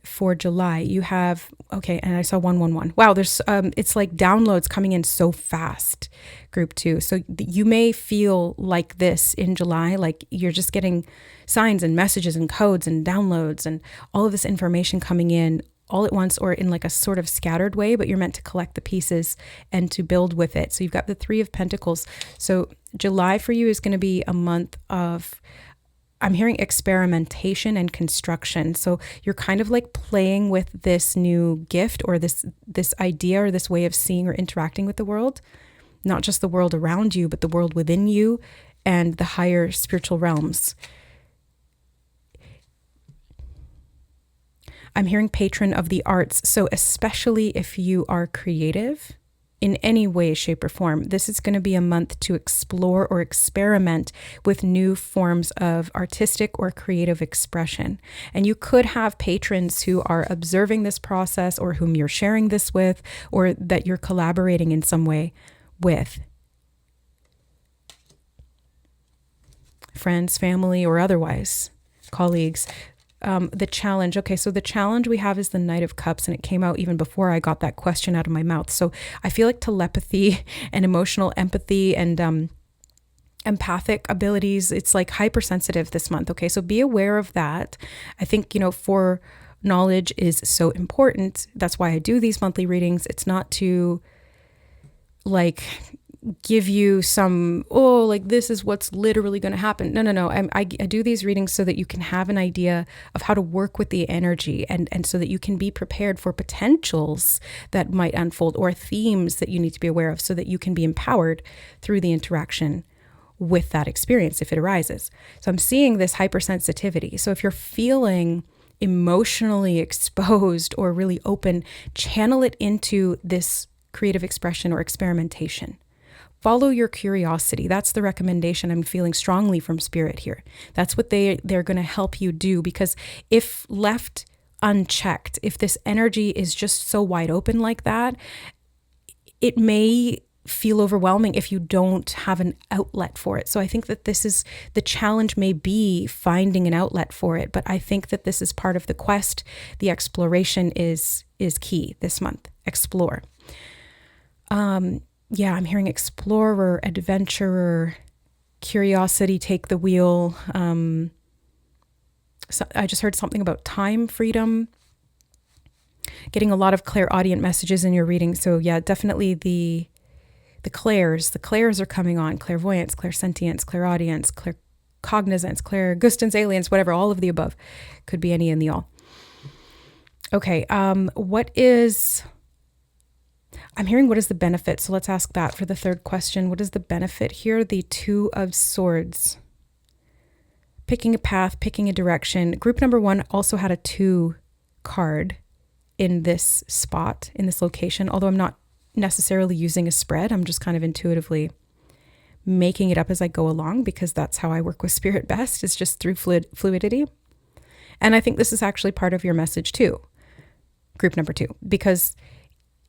For July, you have, okay, and I saw 111. Wow, there's, it's like downloads coming in so fast, group 2. So you may feel like this in July, like you're just getting signs and messages and codes and downloads and all of this information coming in all at once or in like a sort of scattered way, but you're meant to collect the pieces and to build with it. So you've got the 3 of Pentacles. So July for you is going to be a month of, I'm hearing experimentation and construction. So you're kind of like playing with this new gift or this idea or this way of seeing or interacting with the world, not just the world around you, but the world within you and the higher spiritual realms. I'm hearing patron of the arts. So especially if you are creative in any way, shape, or form, this is going to be a month to explore or experiment with new forms of artistic or creative expression. And you could have patrons who are observing this process or whom you're sharing this with or that you're collaborating in some way with. Friends, family, or otherwise, colleagues. The challenge. Okay, so the challenge we have is the Knight of Cups, and it came out even before I got that question out of my mouth. So I feel like telepathy and emotional empathy and empathic abilities, it's like hypersensitive this month. Okay, so be aware of that. I think, for knowledge is so important. That's why I do these monthly readings. It's not to like give you some, this is what's literally going to happen. No. I do these readings so that you can have an idea of how to work with the energy and so that you can be prepared for potentials that might unfold or themes that you need to be aware of so that you can be empowered through the interaction with that experience if it arises. So I'm seeing this hypersensitivity. So if you're feeling emotionally exposed or really open, channel it into this creative expression or experimentation. Follow your curiosity. That's the recommendation I'm feeling strongly from Spirit here. That's what they're going to help you do, because if left unchecked, if this energy is just so wide open like that, it may feel overwhelming if you don't have an outlet for it. So I think that this is, the challenge may be finding an outlet for it, but I think that this is part of the quest. The exploration is key this month. Explore. Yeah, I'm hearing explorer, adventurer, curiosity, take the wheel. So I just heard something about time freedom. Getting a lot of clairaudient messages in your reading. So yeah, definitely the clairs are coming on. Clairvoyance, clairsentience, clairaudience, claircognizance, clairgustance, aliens, whatever, all of the above. Could be any and the all. Okay, I'm hearing what is the benefit? So let's ask that for the third question. What is the benefit here? The 2 of Swords. Picking a path, picking a direction. Group number 1 also had a 2 card in this spot, in this location, although I'm not necessarily using a spread. I'm just kind of intuitively making it up as I go along, because that's how I work with Spirit best, is just through fluidity. And I think this is actually part of your message too, group number 2, because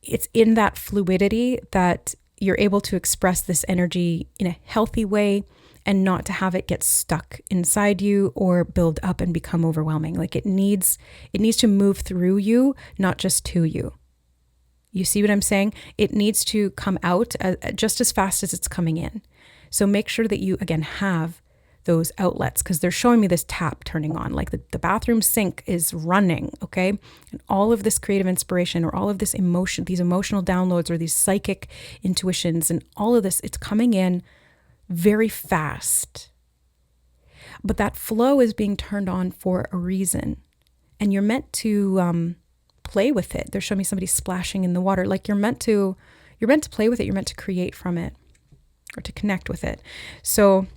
it's in that fluidity that you're able to express this energy in a healthy way and not to have it get stuck inside you or build up and become overwhelming. Like it needs to move through you, not just to you. You see what I'm saying? It needs to come out just as fast as it's coming in. So make sure that you, again, have those outlets, because they're showing me this tap turning on, like the bathroom sink is running, okay? And all of this creative inspiration or all of this emotion, these emotional downloads or these psychic intuitions and all of this, it's coming in very fast. But that flow is being turned on for a reason. And you're meant to play with it. They're showing me somebody splashing in the water. Like you're meant to play with it. You're meant to create from it. or to connect with it. So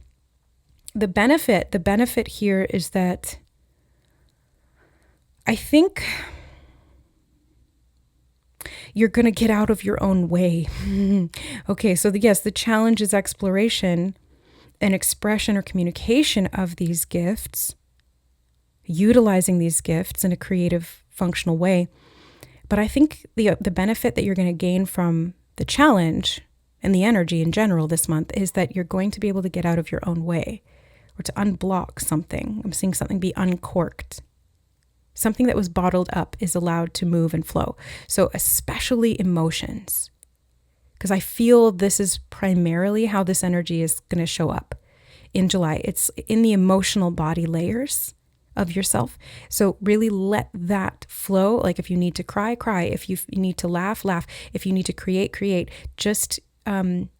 the benefit here is that I think you're going to get out of your own way. Okay, so yes, the challenge is exploration and expression or communication of these gifts, utilizing these gifts in a creative, functional way. But I think the benefit that you're going to gain from the challenge and the energy in general this month is that you're going to be able to get out of your own way, or to unblock something. I'm seeing something be uncorked. Something that was bottled up is allowed to move and flow. So especially emotions, because I feel this is primarily how this energy is going to show up in July. It's in the emotional body layers of yourself. So really let that flow. Like if you need to cry, cry. If you need to laugh, laugh. If you need to create, create. Just don't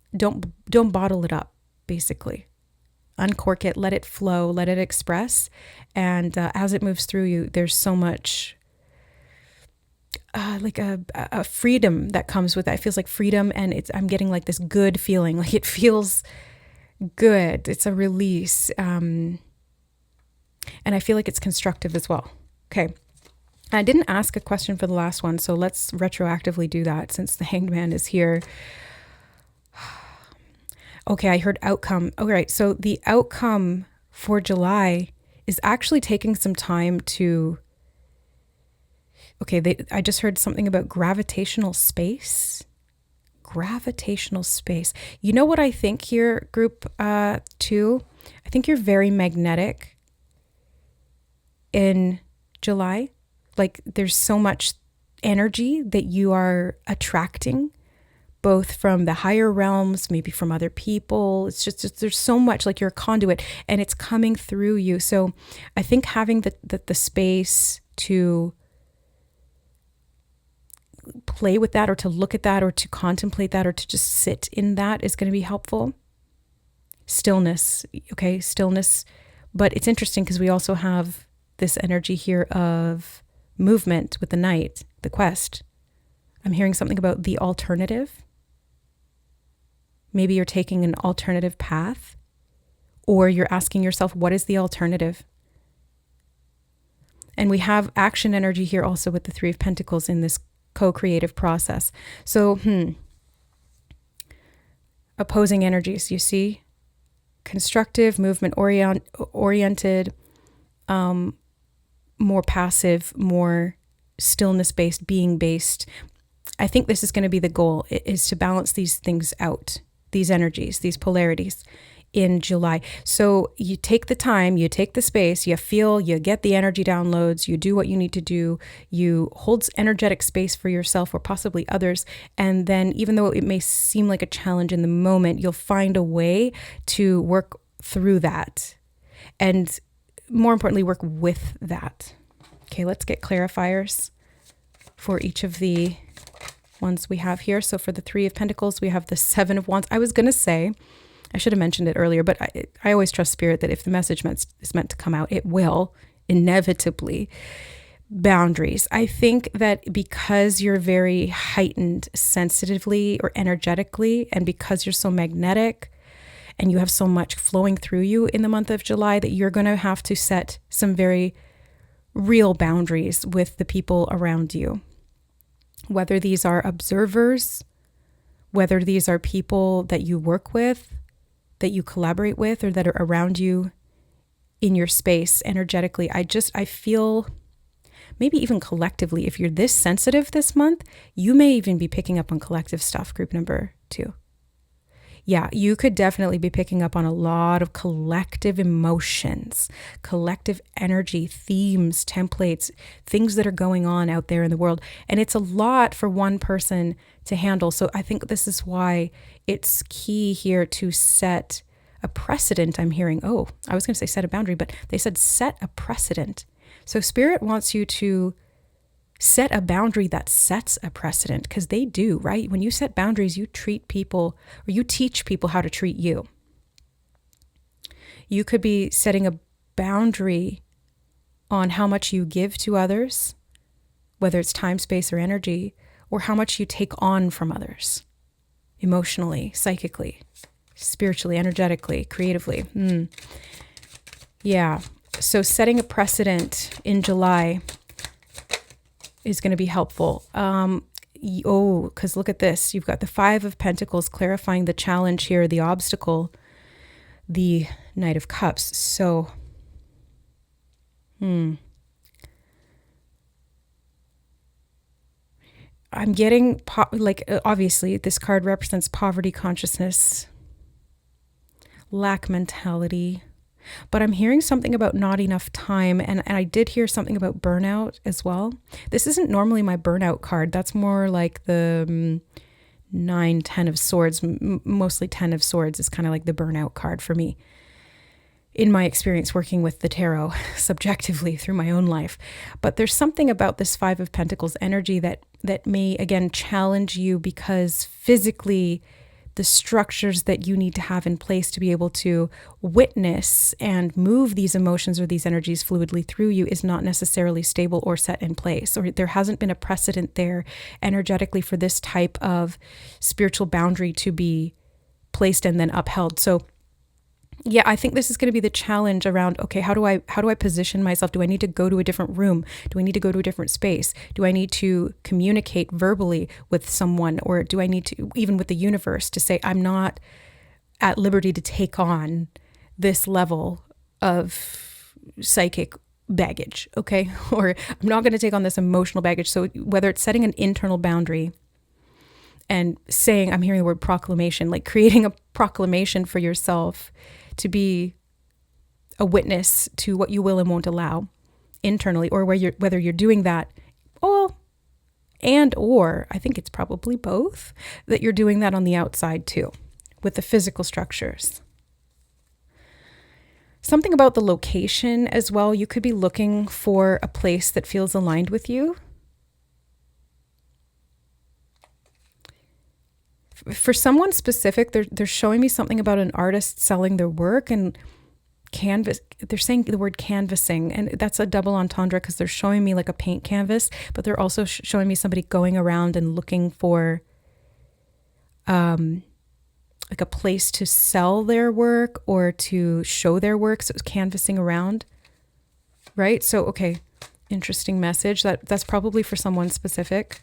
bottle it up, basically. Uncork it, let it flow, let it express. And as it moves through you, there's so much like a freedom that comes with that. It feels like freedom, and I'm getting like this good feeling, like it feels good. It's a release. And I feel like it's constructive as well. Okay. I didn't ask a question for the last one, so let's retroactively do that since the Hanged Man is here. Okay, I heard outcome. All right, so the outcome for July is actually taking some time to, I just heard something about gravitational space. Gravitational space. You know what I think here, group 2? I think you're very magnetic in July. Like there's so much energy that you are attracting, both from the higher realms, maybe from other people. It's just there's so much, like you're a conduit and it's coming through you. So I think having the space to play with that, or to look at that, or to contemplate that, or to just sit in that is going to be helpful. Stillness, okay, stillness. But it's interesting because we also have this energy here of movement with the night, the quest. I'm hearing something about the alternative. Maybe you're taking an alternative path, or you're asking yourself, what is the alternative? And we have action energy here also with the Three of Pentacles in this co-creative process. So, opposing energies, you see? Constructive, movement oriented, more passive, more stillness-based, being-based. I think this is going to be the goal, is to balance these things out, these energies, these polarities in July. So you take the time, you take the space, you feel, you get the energy downloads, you do what you need to do, you hold energetic space for yourself or possibly others. And then even though it may seem like a challenge in the moment, you'll find a way to work through that. And more importantly, work with that. Okay, let's get clarifiers for each of the ones we have here. So for the Three of Pentacles, we have the Seven of Wands. I was going to say, I should have mentioned it earlier, but I always trust Spirit that if the message is meant to come out, it will inevitably. Boundaries. I think that because you're very heightened sensitively or energetically, and because you're so magnetic and you have so much flowing through you in the month of July, that you're going to have to set some very real boundaries with the people around you. Whether these are observers, whether these are people that you work with, that you collaborate with, or that are around you in your space energetically. I feel maybe even collectively, if you're this sensitive this month, you may even be picking up on collective stuff, group number 2. Yeah, you could definitely be picking up on a lot of collective emotions, collective energy, themes, templates, things that are going on out there in the world. And it's a lot for one person to handle. So I think this is why it's key here to set a precedent. I'm hearing, I was going to say set a boundary, but they said set a precedent. So Spirit wants you to set a boundary that sets a precedent, because they do, right? When you set boundaries, you treat people, or you teach people how to treat you. You could be setting a boundary on how much you give to others, whether it's time, space, or energy, or how much you take on from others, emotionally, psychically. spiritually, energetically, creatively. Yeah. So setting a precedent in July is going to be helpful. Because look at this. You've got the Five of Pentacles clarifying the challenge here, the obstacle, the Knight of Cups. So, I'm getting, obviously, this card represents poverty consciousness, lack mentality, but I'm hearing something about not enough time, and I did hear something about burnout as well. This isn't normally my burnout card. That's more like the 9, 10 of swords, mostly 10 of swords is kind of like the burnout card for me, in my experience working with the tarot subjectively through my own life. But there's something about this Five of Pentacles energy that may, again, challenge you, because physically the structures that you need to have in place to be able to witness and move these emotions or these energies fluidly through you is not necessarily stable or set in place, or there hasn't been a precedent there energetically for this type of spiritual boundary to be placed and then upheld. So yeah, I think this is going to be the challenge around, okay, how do I position myself? Do I need to go to a different room? Do I need to go to a different space? Do I need to communicate verbally with someone? Or do I need to, even with the universe, to say, I'm not at liberty to take on this level of psychic baggage, okay? Or I'm not going to take on this emotional baggage. So whether it's setting an internal boundary and saying, I'm hearing the word proclamation, like creating a proclamation for yourself to be a witness to what you will and won't allow internally, or whether you're doing that, or I think it's probably both, that you're doing that on the outside too, with the physical structures. Something about the location as well. You could be looking for a place that feels aligned with you. For someone specific, they're showing me something about an artist selling their work and canvas. They're saying the word canvassing, and that's a double entendre because they're showing me like a paint canvas, but they're also showing me somebody going around and looking for like a place to sell their work or to show their work. So it's canvassing around, right? So, okay, interesting message. That's probably for someone specific.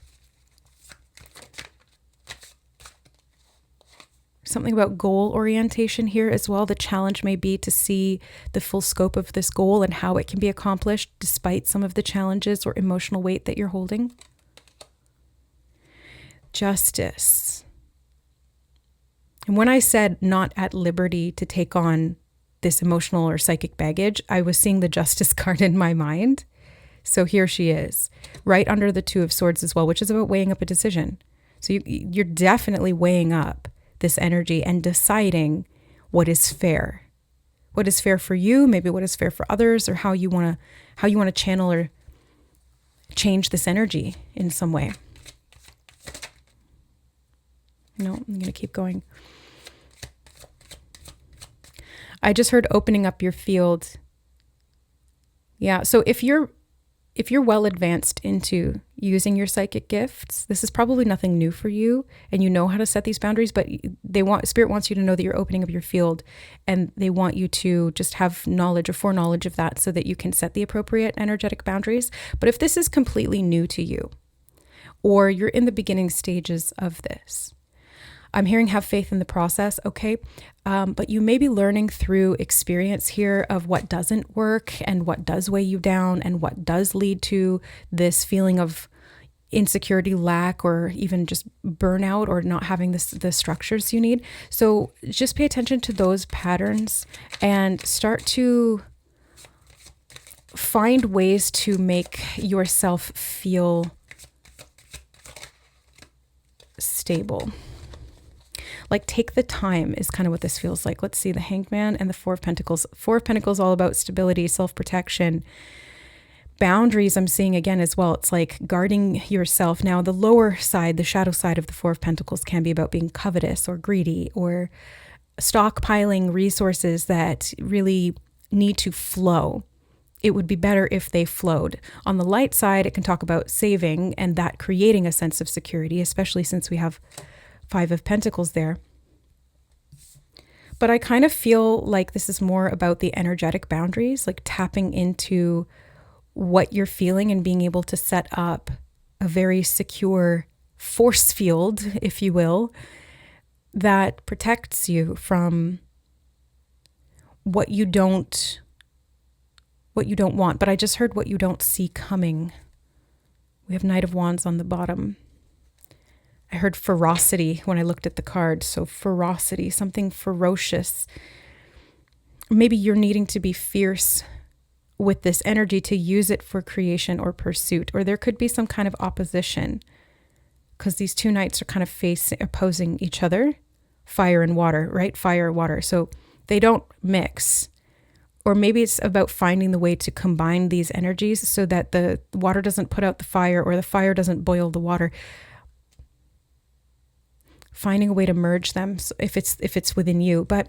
Something about goal orientation here as well. The challenge may be to see the full scope of this goal and how it can be accomplished despite some of the challenges or emotional weight that you're holding. Justice. And when I said not at liberty to take on this emotional or psychic baggage, I was seeing the Justice card in my mind. So here she is, right under the Two of Swords as well, which is about weighing up a decision. So you're definitely weighing up this energy and deciding what is fair. What is fair for you, maybe what is fair for others, or how you want to channel or change this energy in some way. No, I'm going to keep going. I just heard opening up your field. Yeah, so if you're well advanced into using your psychic gifts, this is probably nothing new for you, and you know how to set these boundaries, but Spirit wants you to know that you're opening up your field, and they want you to just have knowledge or foreknowledge of that so that you can set the appropriate energetic boundaries. But if this is completely new to you, or you're in the beginning stages of this, I'm hearing have faith in the process, okay? But you may be learning through experience here of what doesn't work and what does weigh you down and what does lead to this feeling of insecurity, lack, or even just burnout or not having the structures you need. So just pay attention to those patterns and start to find ways to make yourself feel stable. Like, take the time is kind of what this feels like. Let's see, the Hangman and the Four of Pentacles. Four of Pentacles all about stability, self-protection, boundaries. I'm seeing again as well. It's like guarding yourself. Now, the lower side, the shadow side of the Four of Pentacles can be about being covetous or greedy or stockpiling resources that really need to flow. It would be better if they flowed. On the light side, it can talk about saving and that creating a sense of security, especially since we have Five of Pentacles there. But I kind of feel like this is more about the energetic boundaries, like tapping into what you're feeling and being able to set up a very secure force field, if you will, that protects you from what you don't want. But I just heard what you don't see coming. We have Knight of Wands on the bottom. I heard ferocity when I looked at the card. So ferocity, something ferocious. Maybe you're needing to be fierce with this energy to use it for creation or pursuit, or there could be some kind of opposition because these two knights are kind of opposing each other, fire and water, right? Fire, water. So they don't mix. Or maybe it's about finding the way to combine these energies so that the water doesn't put out the fire or the fire doesn't boil the water. Finding a way to merge them if it's within you. But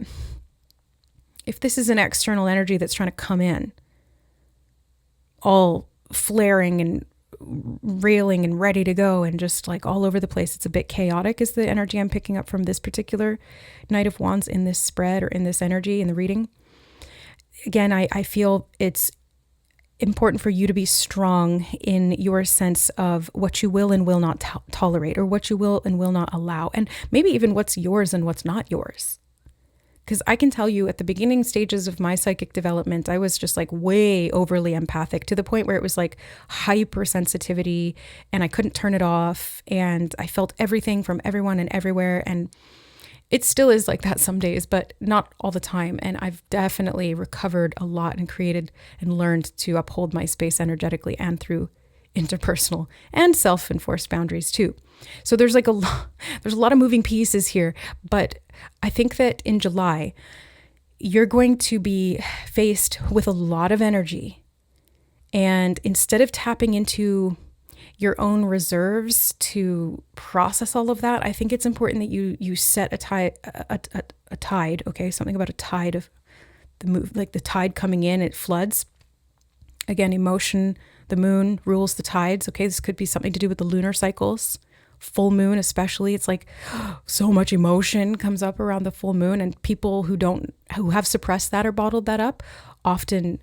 if this is an external energy that's trying to come in, all flaring and railing and ready to go and just like all over the place, it's a bit chaotic is the energy I'm picking up from this particular Knight of Wands in this spread or in this energy in the reading. Again, I feel it's important for you to be strong in your sense of what you will and will not tolerate, or what you will and will not allow, and maybe even what's yours and what's not yours. Because I can tell you at the beginning stages of my psychic development, I was just like way overly empathic to the point where it was like hypersensitivity and I couldn't turn it off. And I felt everything from everyone and everywhere. And it still is like that some days, but not all the time. And I've definitely recovered a lot and created and learned to uphold my space energetically and through interpersonal and self-enforced boundaries too. So there's like there's a lot of moving pieces here, but I think that in July, you're going to be faced with a lot of energy. And instead of tapping into your own reserves to process all of that, I think it's important that you set a tide, okay? Something about a tide of the move, like the tide coming in, it floods. Again, emotion, the moon rules the tides, okay? This could be something to do with the lunar cycles. Full moon especially, it's like so much emotion comes up around the full moon, and people who have suppressed that or bottled that up, often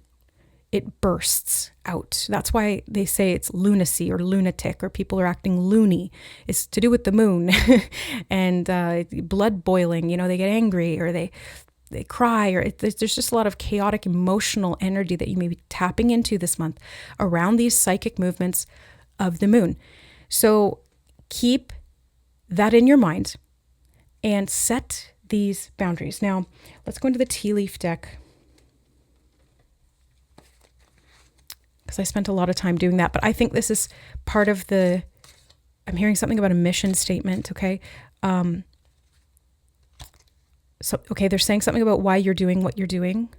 it bursts out. That's why they say it's lunacy or lunatic, or people are acting loony. It's to do with the moon and blood boiling, they get angry or they cry, or there's just a lot of chaotic emotional energy that you may be tapping into this month around these psychic movements of the moon. So keep that in your mind and set these boundaries. Now, let's go into the tea leaf deck, because I spent a lot of time doing that. But I think this is part of I'm hearing something about a mission statement, okay? They're saying something about why you're doing what you're doing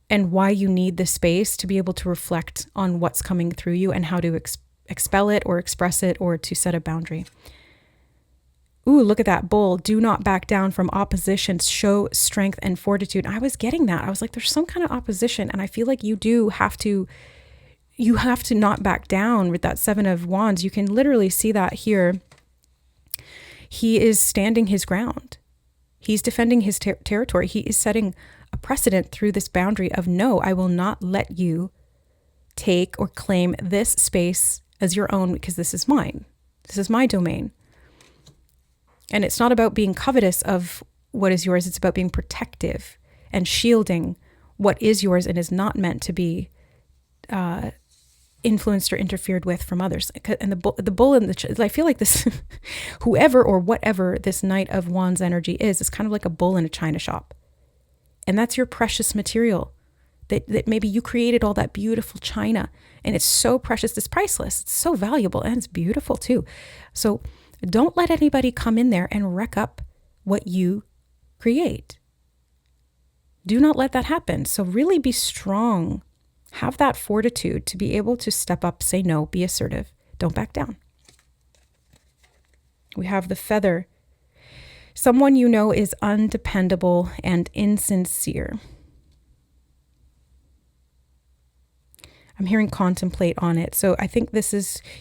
and why you need the space to be able to reflect on what's coming through you and how to expel it or express it or to set a boundary. Ooh, look at that bull. Do not back down from oppositions. Show strength and fortitude. I was getting that. I was like, there's some kind of opposition. And I feel like you have to not back down with that Seven of Wands. You can literally see that here. He is standing his ground. He's defending his territory. He is setting a precedent through this boundary of, no, I will not let you take or claim this space as your own, because this is mine. This is my domain. And it's not about being covetous of what is yours. It's about being protective and shielding what is yours and is not meant to be influenced or interfered with from others. And the bull and I feel like this, whoever or whatever this Knight of Wands energy is kind of like a bull in a china shop. And that's your precious material that maybe you created all that beautiful china, and it's so precious, it's priceless, it's so valuable, and it's beautiful too. So don't let anybody come in there and wreck up what you create. Do not let that happen. So really be strong. Have that fortitude to be able to step up, say no, be assertive. Don't back down. We have the Feather. Someone you know is undependable and insincere. I'm hearing contemplate on it. So I think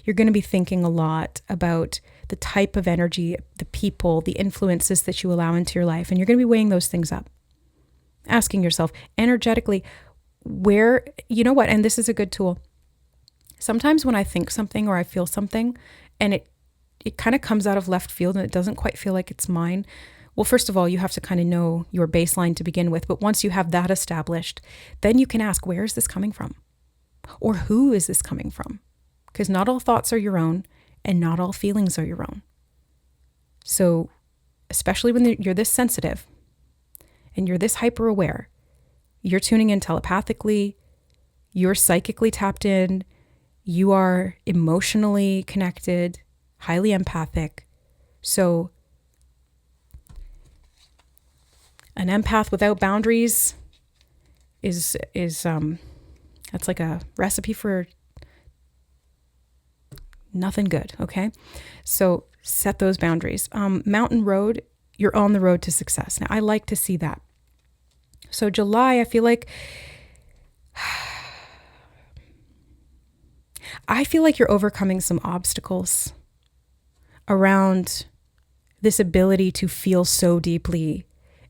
you're going to be thinking a lot about the type of energy, the people, the influences that you allow into your life. And you're going to be weighing those things up. Asking yourself energetically, you know what? And this is a good tool. Sometimes when I think something or I feel something and it kind of comes out of left field and it doesn't quite feel like it's mine. Well, first of all, you have to kind of know your baseline to begin with. But once you have that established, then you can ask, where is this coming from? Or who is this coming from? Because not all thoughts are your own and not all feelings are your own. So especially when you're this sensitive and you're this hyper aware, you're tuning in telepathically, you're psychically tapped in, you are emotionally connected, highly empathic. So an empath without boundaries is that's like a recipe for nothing good, okay? So set those boundaries. Mountain road, you're on the road to success. Now, I like to see that. So July, I feel like you're overcoming some obstacles around this ability to feel so deeply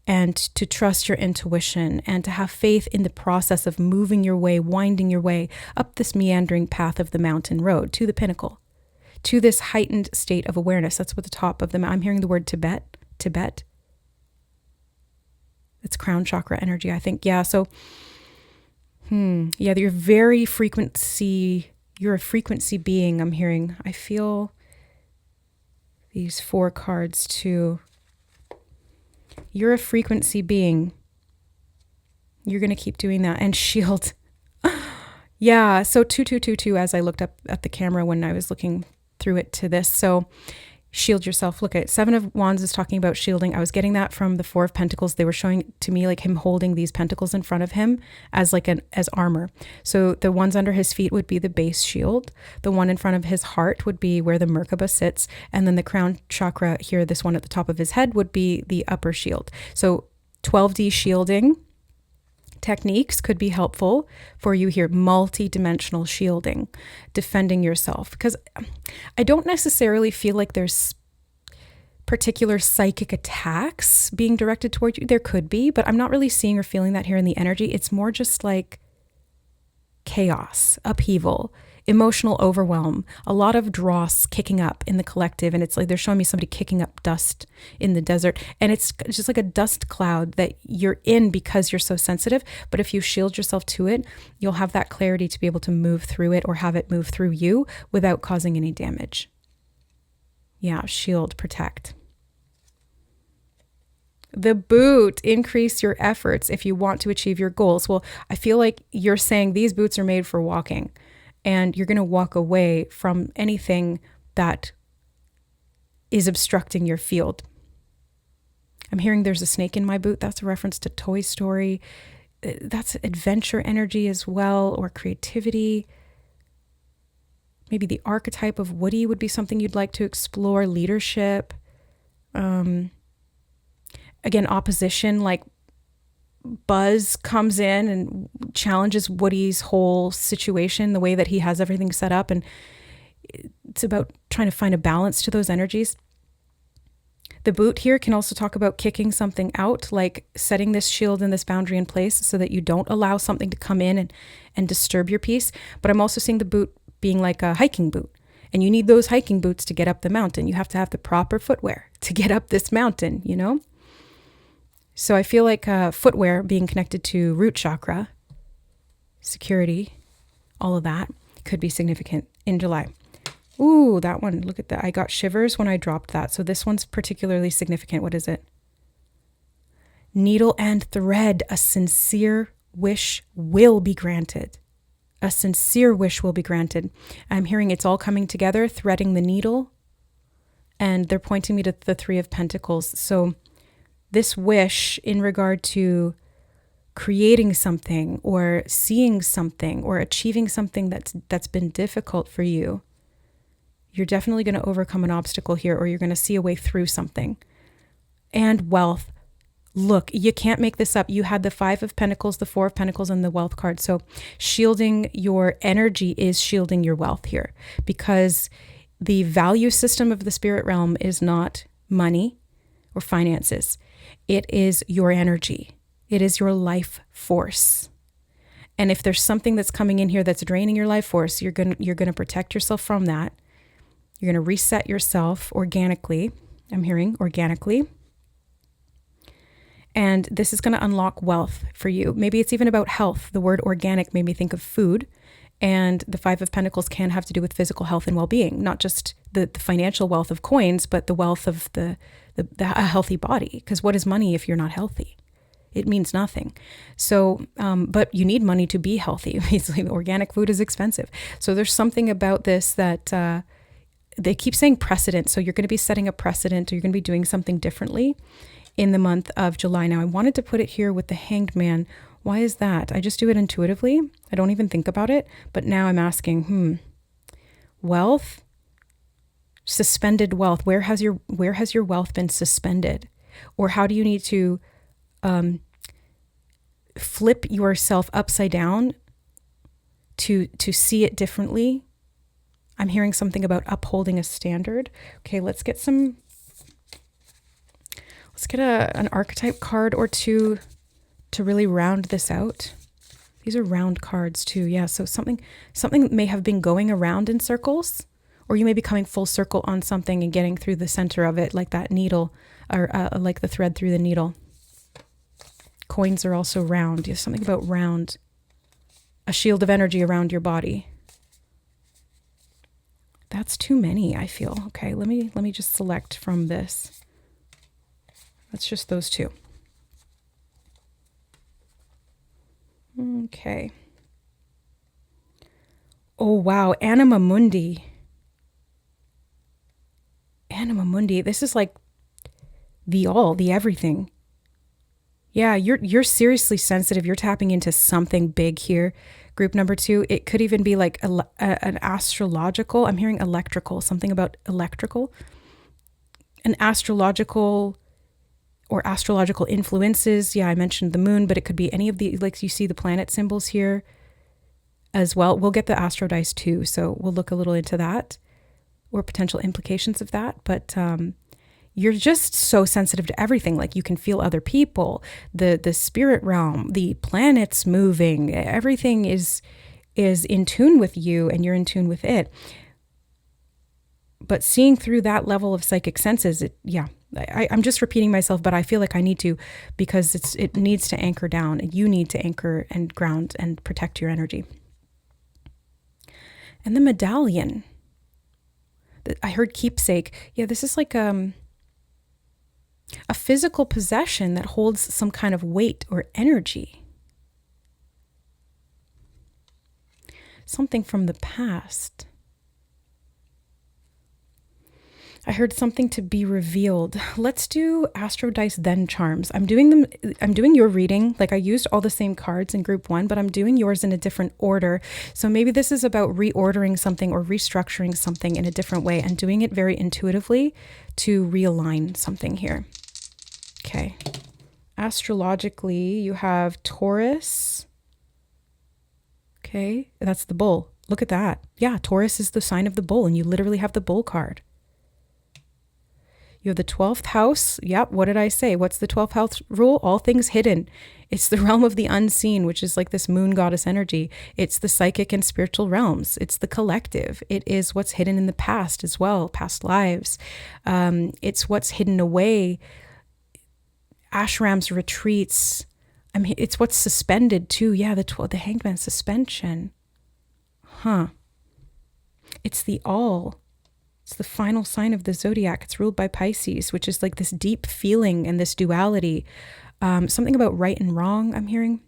and to trust your intuition and to have faith in the process of moving your way, winding your way up this meandering path of the mountain road to the pinnacle, to this heightened state of awareness. That's what the top of I'm hearing the word Tibet. It's crown chakra energy, I think. Yeah. So, yeah, you're a frequency being. I'm hearing, I feel these 4 cards too. You're a frequency being. You're going to keep doing that. And shield. Yeah. So 2222, as I looked up at the camera when I was looking through it to this. So shield yourself. Look at 7 of Wands is talking about shielding. I was getting that from the 4 of Pentacles. They were showing to me like him holding these pentacles in front of him as as armor. So the ones under his feet would be the base shield. The one in front of his heart would be where the Merkaba sits. And then the crown chakra here, this one at the top of his head, would be the upper shield. So 12D shielding techniques could be helpful for you here. Multi-dimensional shielding, defending yourself. Because I don't necessarily feel like there's particular psychic attacks being directed toward you. There could be, but I'm not really seeing or feeling that here in the energy. It's more just like chaos, upheaval, emotional overwhelm, a lot of dross kicking up in the collective. And it's like they're showing me somebody kicking up dust in the desert. And it's just like a dust cloud that you're in because you're so sensitive. But if you shield yourself to it, you'll have that clarity to be able to move through it or have it move through you without causing any damage. Yeah, shield, protect. The boot, increase your efforts if you want to achieve your goals. Well, I feel like you're saying these boots are made for walking. And you're going to walk away from anything that is obstructing your field. I'm hearing there's a snake in my boot. That's a reference to Toy Story. That's adventure energy as well, or creativity. Maybe the archetype of Woody would be something you'd like to explore. Leadership. Again, opposition, like Buzz comes in and challenges Woody's whole situation, the way that he has everything set up. And it's about trying to find a balance to those energies. The boot here can also talk about kicking something out, like setting this shield and this boundary in place so that you don't allow something to come in and disturb your peace. But I'm also seeing the boot being like a hiking boot. And you need those hiking boots to get up the mountain. You have to have the proper footwear to get up this mountain, you know? So I feel like footwear being connected to root chakra, security, all of that could be significant in July. Ooh, that one, look at that. I got shivers when I dropped that. So this one's particularly significant. What is it? Needle and thread, a sincere wish will be granted. A sincere wish will be granted. I'm hearing it's all coming together, threading the needle. And they're pointing me to the 3 of Pentacles. So this wish in regard to creating something or seeing something or achieving something that's been difficult for you, you're definitely going to overcome an obstacle here, or you're going to see a way through something. And wealth, Look, you can't make this up. You had the Five of Pentacles, the Four of Pentacles, and the Wealth card. So shielding your energy is shielding your wealth here, because the value system of the spirit realm is not money or finances. It is your energy. It is your life force. And if there's something that's coming in here that's draining your life force, you're going to protect yourself from that. You're going to reset yourself organically. I'm hearing organically. And this is going to unlock wealth for you. Maybe it's even about health. The word organic made me think of food. And the Five of Pentacles can have to do with physical health and well-being, not just the financial wealth of coins, but the wealth of a healthy body. Because what is money if you're not healthy? It means nothing. So, but you need money to be healthy. Basically, organic food is expensive. So there's something about this that they keep saying precedent. So you're going to be setting a precedent, or you're going to be doing something differently in the month of July. Now, I wanted to put it here with the Hanged Man. Why is that? I just do it intuitively. I don't even think about it. But now I'm asking, wealth, suspended wealth. Where has your wealth been suspended? Or how do you need to flip yourself upside down to see it differently? I'm hearing something about upholding a standard. Okay, let's get an archetype card or two to really round this out. These are round cards too. Yeah, so something may have been going around in circles, or you may be coming full circle on something and getting through the center of it, like that needle, or like the thread through the needle. Coins are also round. There's something about round. A shield of energy around your body. That's too many, I feel. Okay, let me just select from this. That's just those two. Okay. Oh, wow. Anima Mundi. Anima Mundi. This is like the all, the everything. Yeah, you're seriously sensitive. You're tapping into something big here. Group number 2, it could even be like an astrological. I'm hearing electrical, something about electrical. An astrological or astrological influences. Yeah, I mentioned the moon, but it could be any of the, like you see the planet symbols here as well. We'll get the astro dice too, so we'll look a little into that or potential implications of that. But you're just so sensitive to everything. Like you can feel other people, the spirit realm, the planets moving, everything is in tune with you and you're in tune with it. But seeing through that level of psychic senses, I'm just repeating myself, but I feel like I need to, because it needs to anchor down. You need to anchor and ground and protect your energy. And the medallion. I heard keepsake. Yeah, this is like a physical possession that holds some kind of weight or energy. Something from the past. I heard something to be revealed. Let's do Astro Dice then charms. I'm doing your reading. Like I used all the same cards in group 1, but I'm doing yours in a different order. So maybe this is about reordering something or restructuring something in a different way and doing it very intuitively to realign something here. Okay. Astrologically, you have Taurus. Okay. That's the bull. Look at that. Yeah. Taurus is the sign of the bull, and you literally have the bull card. You have the 12th house. Yep. What did I say? What's the 12th house rule? All things hidden. It's the realm of the unseen, which is like this moon goddess energy. It's the psychic and spiritual realms. It's the collective. It is what's hidden in the past as well, past lives. It's what's hidden away. Ashrams, retreats. I mean, it's what's suspended too. Yeah, the Hanged Man suspension. Huh. It's the all. It's the final sign of the zodiac. It's ruled by Pisces, which is like this deep feeling and this duality. Something about right and wrong, I'm hearing.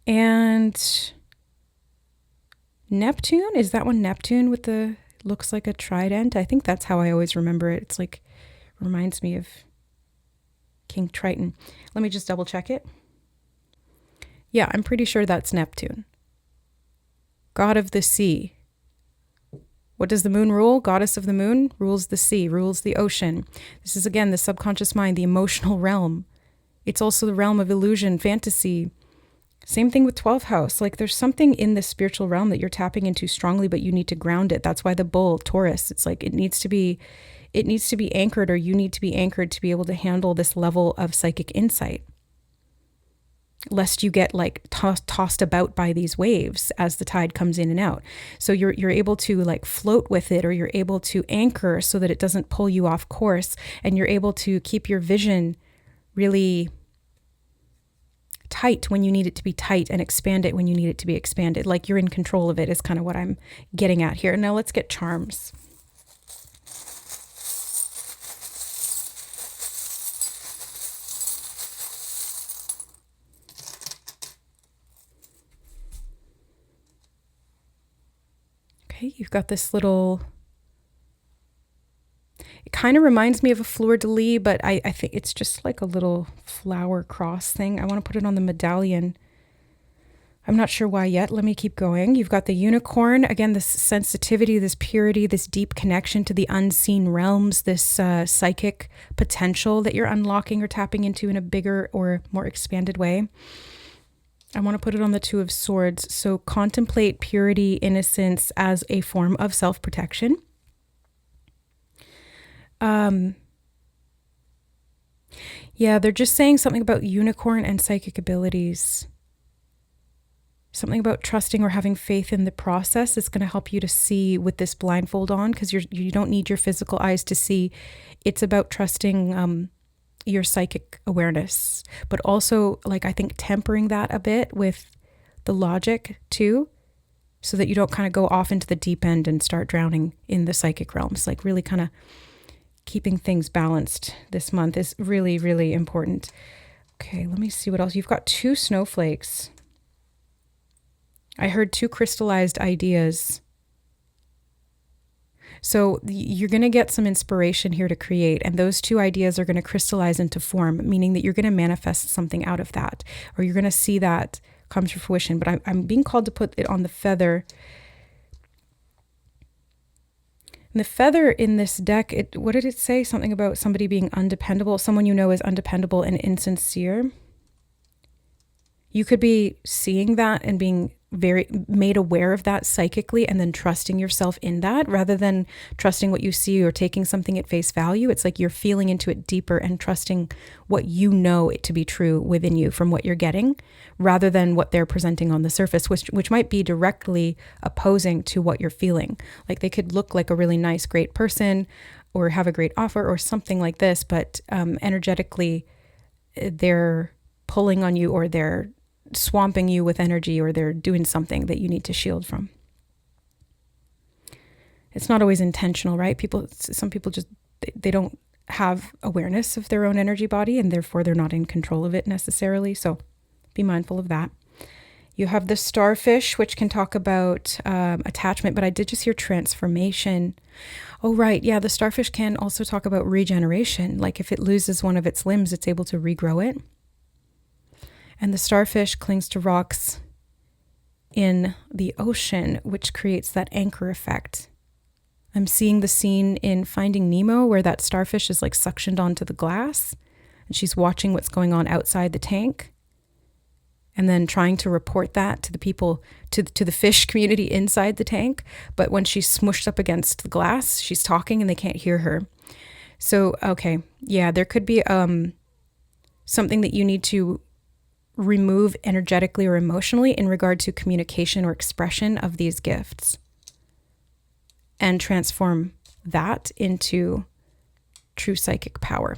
And Neptune, is that one Neptune with the, looks like a trident? I think that's how I always remember it. It's like, reminds me of King Triton. Let me just double check it. Yeah, I'm pretty sure that's Neptune. God of the sea. What does the moon rule? Goddess of the moon rules the sea, rules the ocean. This is, again, the subconscious mind, the emotional realm. It's also the realm of illusion, fantasy. Same thing with 12th house. Like there's something in the spiritual realm that you're tapping into strongly, but you need to ground it. That's why the bull, Taurus, it's like it needs to be anchored, or you need to be anchored to be able to handle this level of psychic insight. Lest you get like tossed about by these waves as the tide comes in and out. So you're able to like float with it, or you're able to anchor so that it doesn't pull you off course, and you're able to keep your vision really tight when you need it to be tight, and expand it when you need it to be expanded. Like you're in control of it is kind of what I'm getting at here. Now let's get charms. Okay, you've got this little, it kind of reminds me of a fleur-de-lis, but I think it's just like a little flower cross thing. I want to put it on the medallion. I'm not sure why yet. Let me keep going. You've got the unicorn. Again, this sensitivity, this purity, this deep connection to the unseen realms, this psychic potential that you're unlocking or tapping into in a bigger or more expanded way. I want to put it on the Two of Swords. So contemplate purity, innocence as a form of self-protection. Yeah, they're just saying something about unicorn and psychic abilities. Something about trusting or having faith in the process. It's going to help you to see with this blindfold on, because you don't need your physical eyes to see. It's about trusting your psychic awareness, but also like I think tempering that a bit with the logic too, so that you don't kind of go off into the deep end and start drowning in the psychic realms. Like really kind of keeping things balanced this month is really, really important. Okay, let me see what else. You've got 2 snowflakes. I heard 2 crystallized ideas. So you're going to get some inspiration here to create, and those 2 ideas are going to crystallize into form, meaning that you're going to manifest something out of that, or you're going to see that come to fruition. But I'm being called to put it on the feather. And the feather in this deck, what did it say? Something about somebody being undependable. Someone you know is undependable and insincere. You could be seeing that and being very made aware of that psychically, and then trusting yourself in that rather than trusting what you see or taking something at face value. It's like you're feeling into it deeper and trusting what you know it to be true within you from what you're getting, rather than what they're presenting on the surface, which might be directly opposing to what you're feeling. Like they could look like a really nice, great person or have a great offer or something like this, but energetically they're pulling on you, or they're swamping you with energy, or they're doing something that you need to shield from. It's not always intentional, right? Some people just, they don't have awareness of their own energy body, and therefore they're not in control of it necessarily. So be mindful of that. You have the starfish, which can talk about attachment, but I did just hear transformation. Oh, right. Yeah, the starfish can also talk about regeneration. Like if it loses one of its limbs, it's able to regrow it. And the starfish clings to rocks in the ocean, which creates that anchor effect. I'm seeing the scene in Finding Nemo where that starfish is like suctioned onto the glass, and she's watching what's going on outside the tank, and then trying to report that to the people, to the fish community inside the tank. But when she's smushed up against the glass, she's talking and they can't hear her. So, okay. Yeah, there could be something that you need to remove energetically or emotionally in regard to communication or expression of these gifts, and transform that into true psychic power.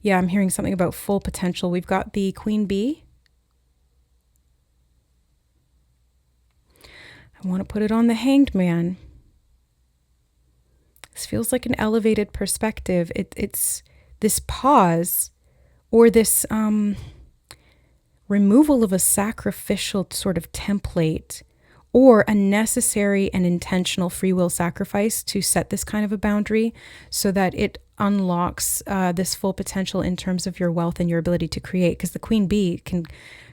Yeah, I'm hearing something about full potential. We've got the Queen Bee. I want to put it on the Hanged Man. This feels like an elevated perspective. It's this pause, or this removal of a sacrificial sort of template, or a necessary and intentional free will sacrifice to set this kind of a boundary, so that it unlocks this full potential in terms of your wealth and your ability to create. Because the Queen Bee can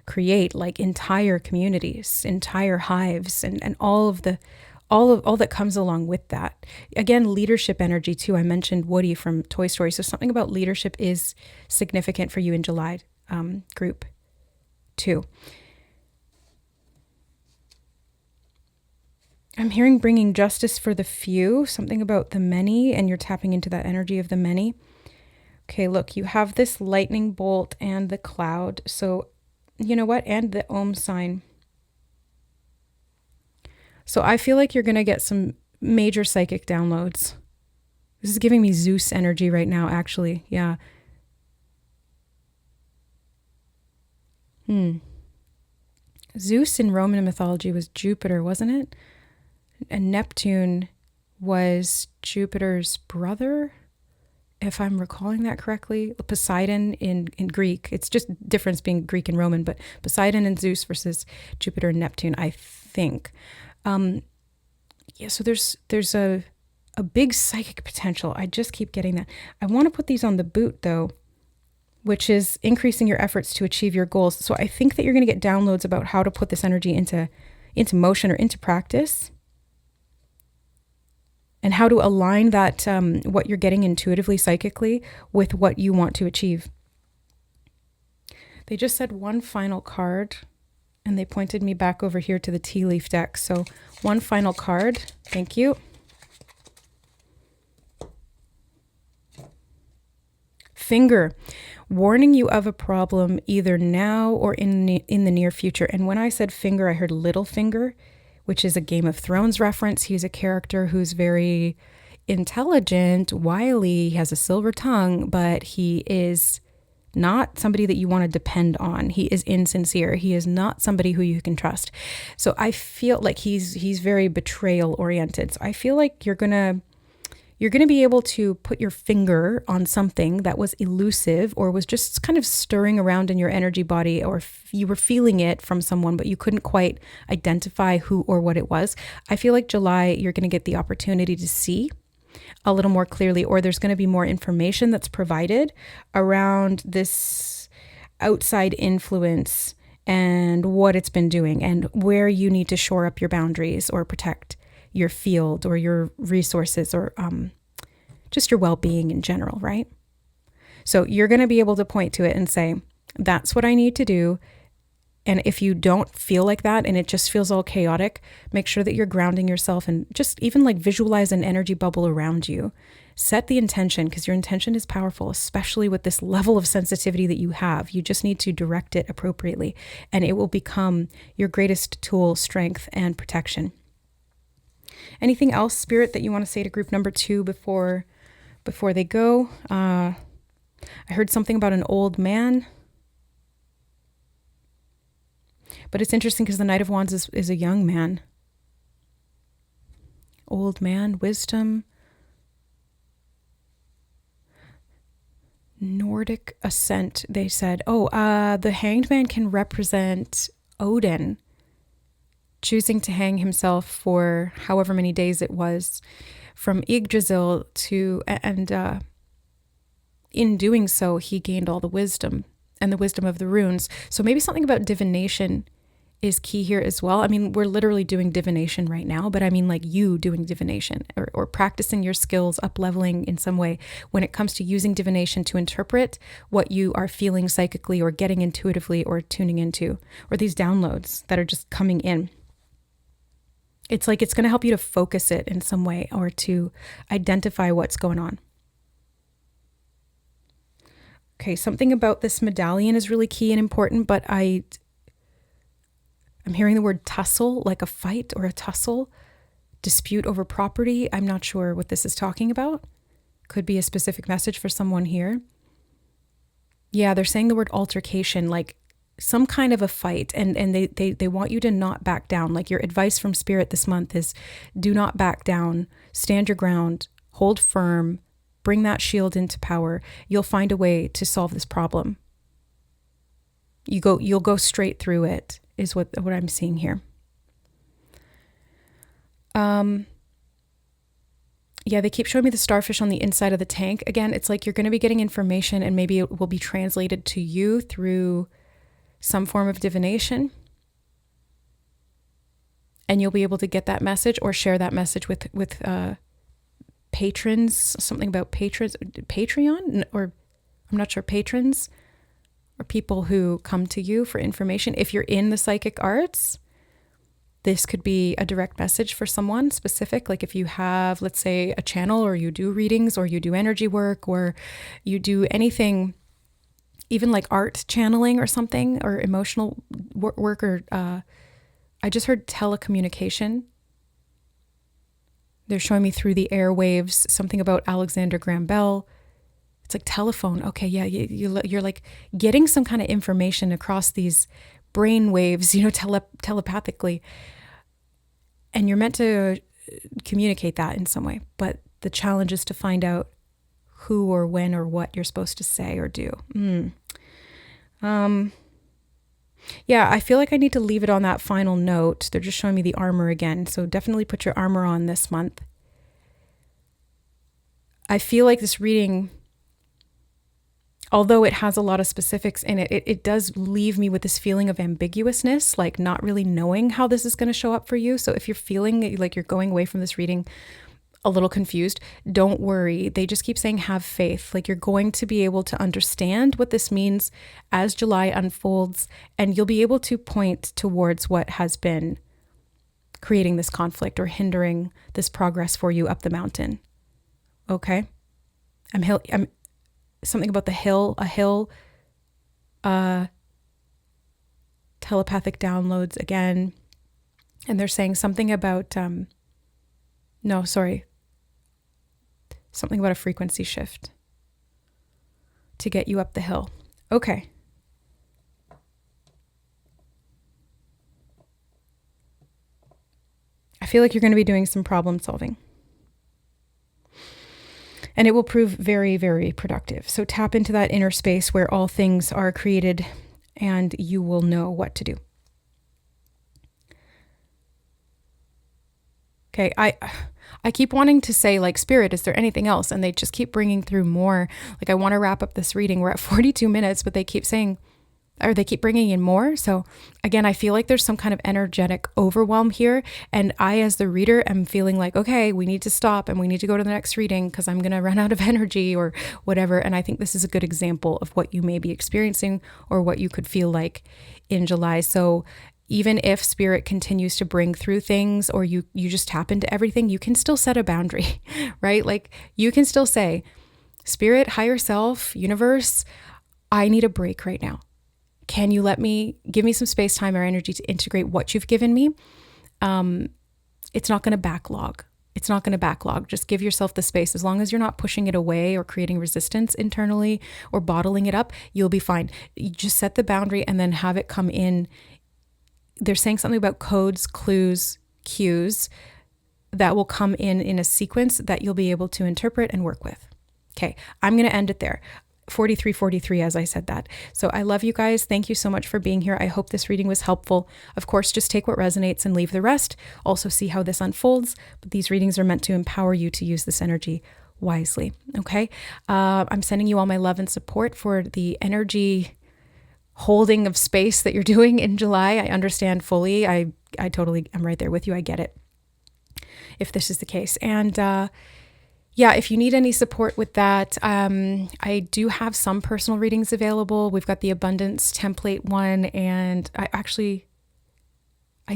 create like entire communities, entire hives, and all of all that comes along with that. Again, leadership energy too. I mentioned Woody from Toy Story. So something about leadership is significant for you in July, group 2. I'm hearing bringing justice for the few, something about the many, and you're tapping into that energy of the many. Okay, look, you have this lightning bolt and the cloud. So you know what? And the Om sign. So I feel like you're going to get some major psychic downloads. This is giving me Zeus energy right now, actually. Yeah. Zeus in Roman mythology was Jupiter, wasn't it? And Neptune was Jupiter's brother, if I'm recalling that correctly. Poseidon in Greek. It's just difference being Greek and Roman, but Poseidon and Zeus versus Jupiter and Neptune, I think. Yeah, so there's a big psychic potential. I just keep getting that. I want to put these on the boot, though, which is increasing your efforts to achieve your goals. So I think that you're going to get downloads about how to put this energy into motion or into practice, and how to align that, what you're getting intuitively, psychically, with what you want to achieve. They just said one final card, and they pointed me back over here to the tea leaf deck. So one final card. Thank you. Finger, warning you of a problem either now or in the near future. And when I said finger, I heard Littlefinger, which is a Game of Thrones reference. He's a character who's very intelligent, wily, he has a silver tongue, but he is not somebody that you want to depend on. He is insincere. He is not somebody who you can trust. So I feel like he's very betrayal oriented. So I feel like you're gonna be able to put your finger on something that was elusive or was just kind of stirring around in your energy body, or you were feeling it from someone, but you couldn't quite identify who or what it was. I feel like July, you're going to get the opportunity to see a little more clearly, or there's going to be more information that's provided around this outside influence and what it's been doing and where you need to shore up your boundaries or protect your field or your resources or just your well-being in general, right? So you're going to be able to point to it and say, that's what I need to do. And if you don't feel like that and it just feels all chaotic, make sure that you're grounding yourself and just even like visualize an energy bubble around you. Set the intention, because your intention is powerful, especially with this level of sensitivity that you have. You just need to direct it appropriately and it will become your greatest tool, strength, and protection. Anything else, Spirit, that you want to say to group number 2 before they go? I heard something about an old man. But it's interesting because the Knight of Wands is a young man. Old man, wisdom. Nordic ascent, they said. The Hanged Man can represent Odin choosing to hang himself for however many days it was from Yggdrasil to, and in doing so, he gained all the wisdom and the wisdom of the runes. So maybe something about divination is key here as well. I mean, we're literally doing divination right now, but I mean like you doing divination or practicing your skills, up-leveling in some way when it comes to using divination to interpret what you are feeling psychically or getting intuitively or tuning into, or these downloads that are just coming in. It's like it's going to help you to focus it in some way or to identify what's going on. Okay, something about this medallion is really key and important, but I'm hearing the word tussle, like a fight or a tussle, dispute over property. I'm not sure what this is talking about. Could be a specific message for someone here. Yeah, they're saying the word altercation, like some kind of a fight, and they want you to not back down. Like your advice from Spirit this month is do not back down, stand your ground, hold firm, bring that shield into power. You'll find a way to solve this problem. You'll go straight through it, is what I'm seeing here. Yeah, they keep showing me the starfish on the inside of the tank. Again, it's like you're going to be getting information and maybe it will be translated to you through some form of divination. and you'll be able to get that message or share that message with patrons, something about patrons, Patreon, or I'm not sure, patrons or people who come to you for information. If you're in the psychic arts, this could be a direct message for someone specific. Like if you have, let's say, a channel, or you do readings, or you do energy work, or you do anything, even like art channeling or something, or emotional work, or I just heard telecommunication. They're showing me through the airwaves, something about Alexander Graham Bell. It's like telephone. Okay, yeah, you're like getting some kind of information across these brain waves, telepathically. And you're meant to communicate that in some way. But the challenge is to find out who or when or what you're supposed to say or do. Yeah, I feel like I need to leave it on that final note. They're just showing me the armor again. So definitely put your armor on this month. I feel like this reading, although it has a lot of specifics in it, it does leave me with this feeling of ambiguousness, like not really knowing how this is going to show up for you. So if you're feeling like you're going away from this reading a little confused, don't worry. They just keep saying have faith. Like you're going to be able to understand what this means as July unfolds, and you'll be able to point towards what has been creating this conflict or hindering this progress for you up the mountain. Okay? I'm something about the hill, a hill, telepathic downloads again. And they're saying something about, something about a frequency shift to get you up the hill. Okay. I feel like you're going to be doing some problem solving. And it will prove very, very productive. So tap into that inner space where all things are created and you will know what to do. Okay, I keep wanting to say, like, Spirit, is there anything else? And they just keep bringing through more. Like, I want to wrap up this reading. We're at 42 minutes, but they keep saying, or they keep bringing in more. So again, I feel like there's some kind of energetic overwhelm here. And I, as the reader, am feeling like, okay, we need to stop and we need to go to the next reading because I'm going to run out of energy or whatever. And I think this is a good example of what you may be experiencing or what you could feel like in July. So even if Spirit continues to bring through things, or you just tap into everything, you can still set a boundary, right? Like you can still say, Spirit, higher self, universe, I need a break right now. Can you give me some space, time, or energy to integrate what you've given me? It's not going to backlog. It's not going to backlog. Just give yourself the space. As long as you're not pushing it away or creating resistance internally or bottling it up, you'll be fine. You just set the boundary and then have it come in. They're saying something about codes, clues, cues that will come in a sequence that you'll be able to interpret and work with. Okay, I'm going to end it there. 43 as I said that. So I love you guys. Thank you so much for being here. I hope this reading was helpful. Of course, just take what resonates and leave the rest. Also see how this unfolds. But these readings are meant to empower you to use this energy wisely. Okay. I'm sending you all my love and support for the energy holding of space that you're doing in July. I understand fully. I totally am right there with you. I get it if this is the case. And yeah, if you need any support with that, I do have some personal readings available. We've got the abundance template one, and I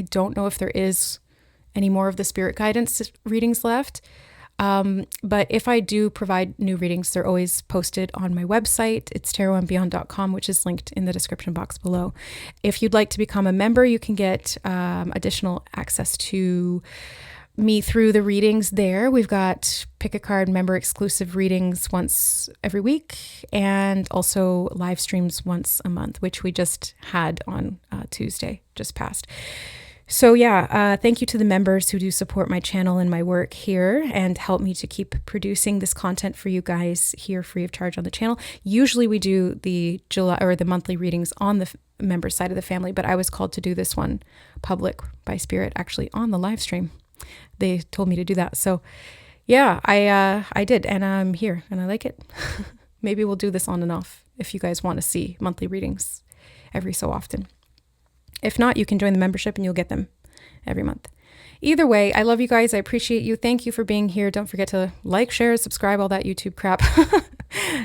don't know if there is any more of the spirit guidance readings left. But if I do provide new readings, they're always posted on my website. It's tarotandbeyond.com, which is linked in the description box below. If you'd like to become a member, you can get additional access to me through the readings there. We've got pick a card member exclusive readings once every week, and also live streams once a month, which we just had on Tuesday, just passed. So yeah, thank you to the members who do support my channel and my work here and help me to keep producing this content for you guys here free of charge on the channel. Usually we do the July or the monthly readings on the member side of the family, but I was called to do this one public by Spirit, actually on the live stream. They told me to do that. So yeah, I did, and I'm here and I like it. Maybe we'll do this on and off if you guys want to see monthly readings every so often. If not, you can join the membership and you'll get them every month. Either way, I love you guys. I appreciate you. Thank you for being here. Don't forget to like, share, subscribe, all that YouTube crap.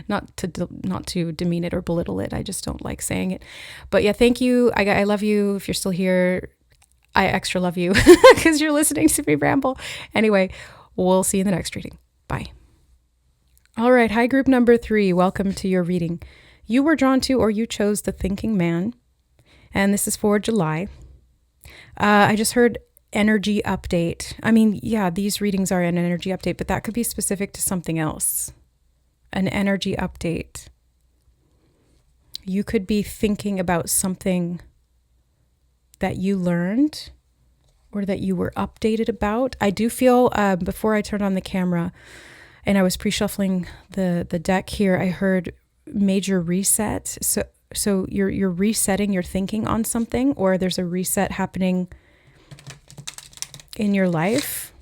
Not to demean it or belittle it. I just don't like saying it. But yeah, thank you. I love you. If you're still here, I extra love you because you're listening to me ramble. Anyway, we'll see you in the next reading. Bye. All right. Hi, group number 3. Welcome to your reading. You were drawn to, or you chose, the Thinking Man. And this is for July. I just heard energy update. I mean, yeah, these readings are an energy update, but that could be specific to something else. An energy update. You could be thinking about something that you learned or that you were updated about. I do feel, before I turned on the camera and I was pre-shuffling the deck here, I heard major reset. So you're resetting your thinking on something, or there's a reset happening in your life.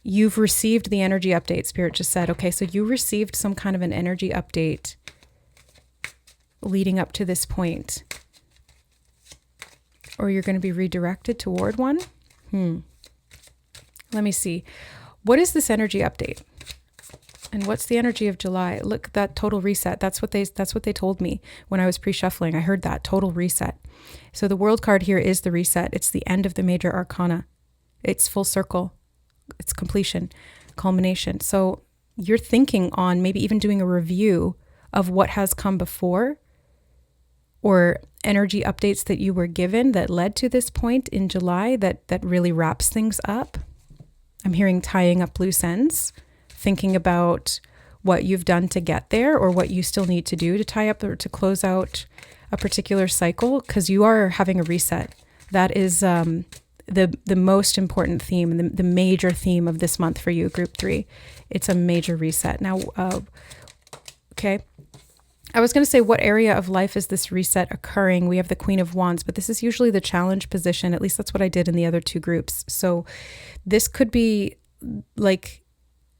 You've received the energy update. Spirit just said, okay, so you received some kind of an energy update leading up to this point, or you're going to be redirected toward one. Let me see. What is this energy update? And what's the energy of July? Look, that total reset. That's what they told me when I was pre-shuffling. I heard that total reset. So the World card here is the reset. It's the end of the major arcana. It's full circle. It's completion, culmination. So you're thinking on maybe even doing a review of what has come before, or energy updates that you were given that led to this point in July that really wraps things up. I'm hearing tying up loose ends, thinking about what you've done to get there, or what you still need to do to tie up or to close out a particular cycle, because you are having a reset. That is the most important theme, the major theme of this month for you, group 3. It's a major reset. Now, okay. I was going to say, what area of life is this reset occurring? We have the Queen of Wands, but this is usually the challenge position. At least that's what I did in the other 2 groups. So this could be like,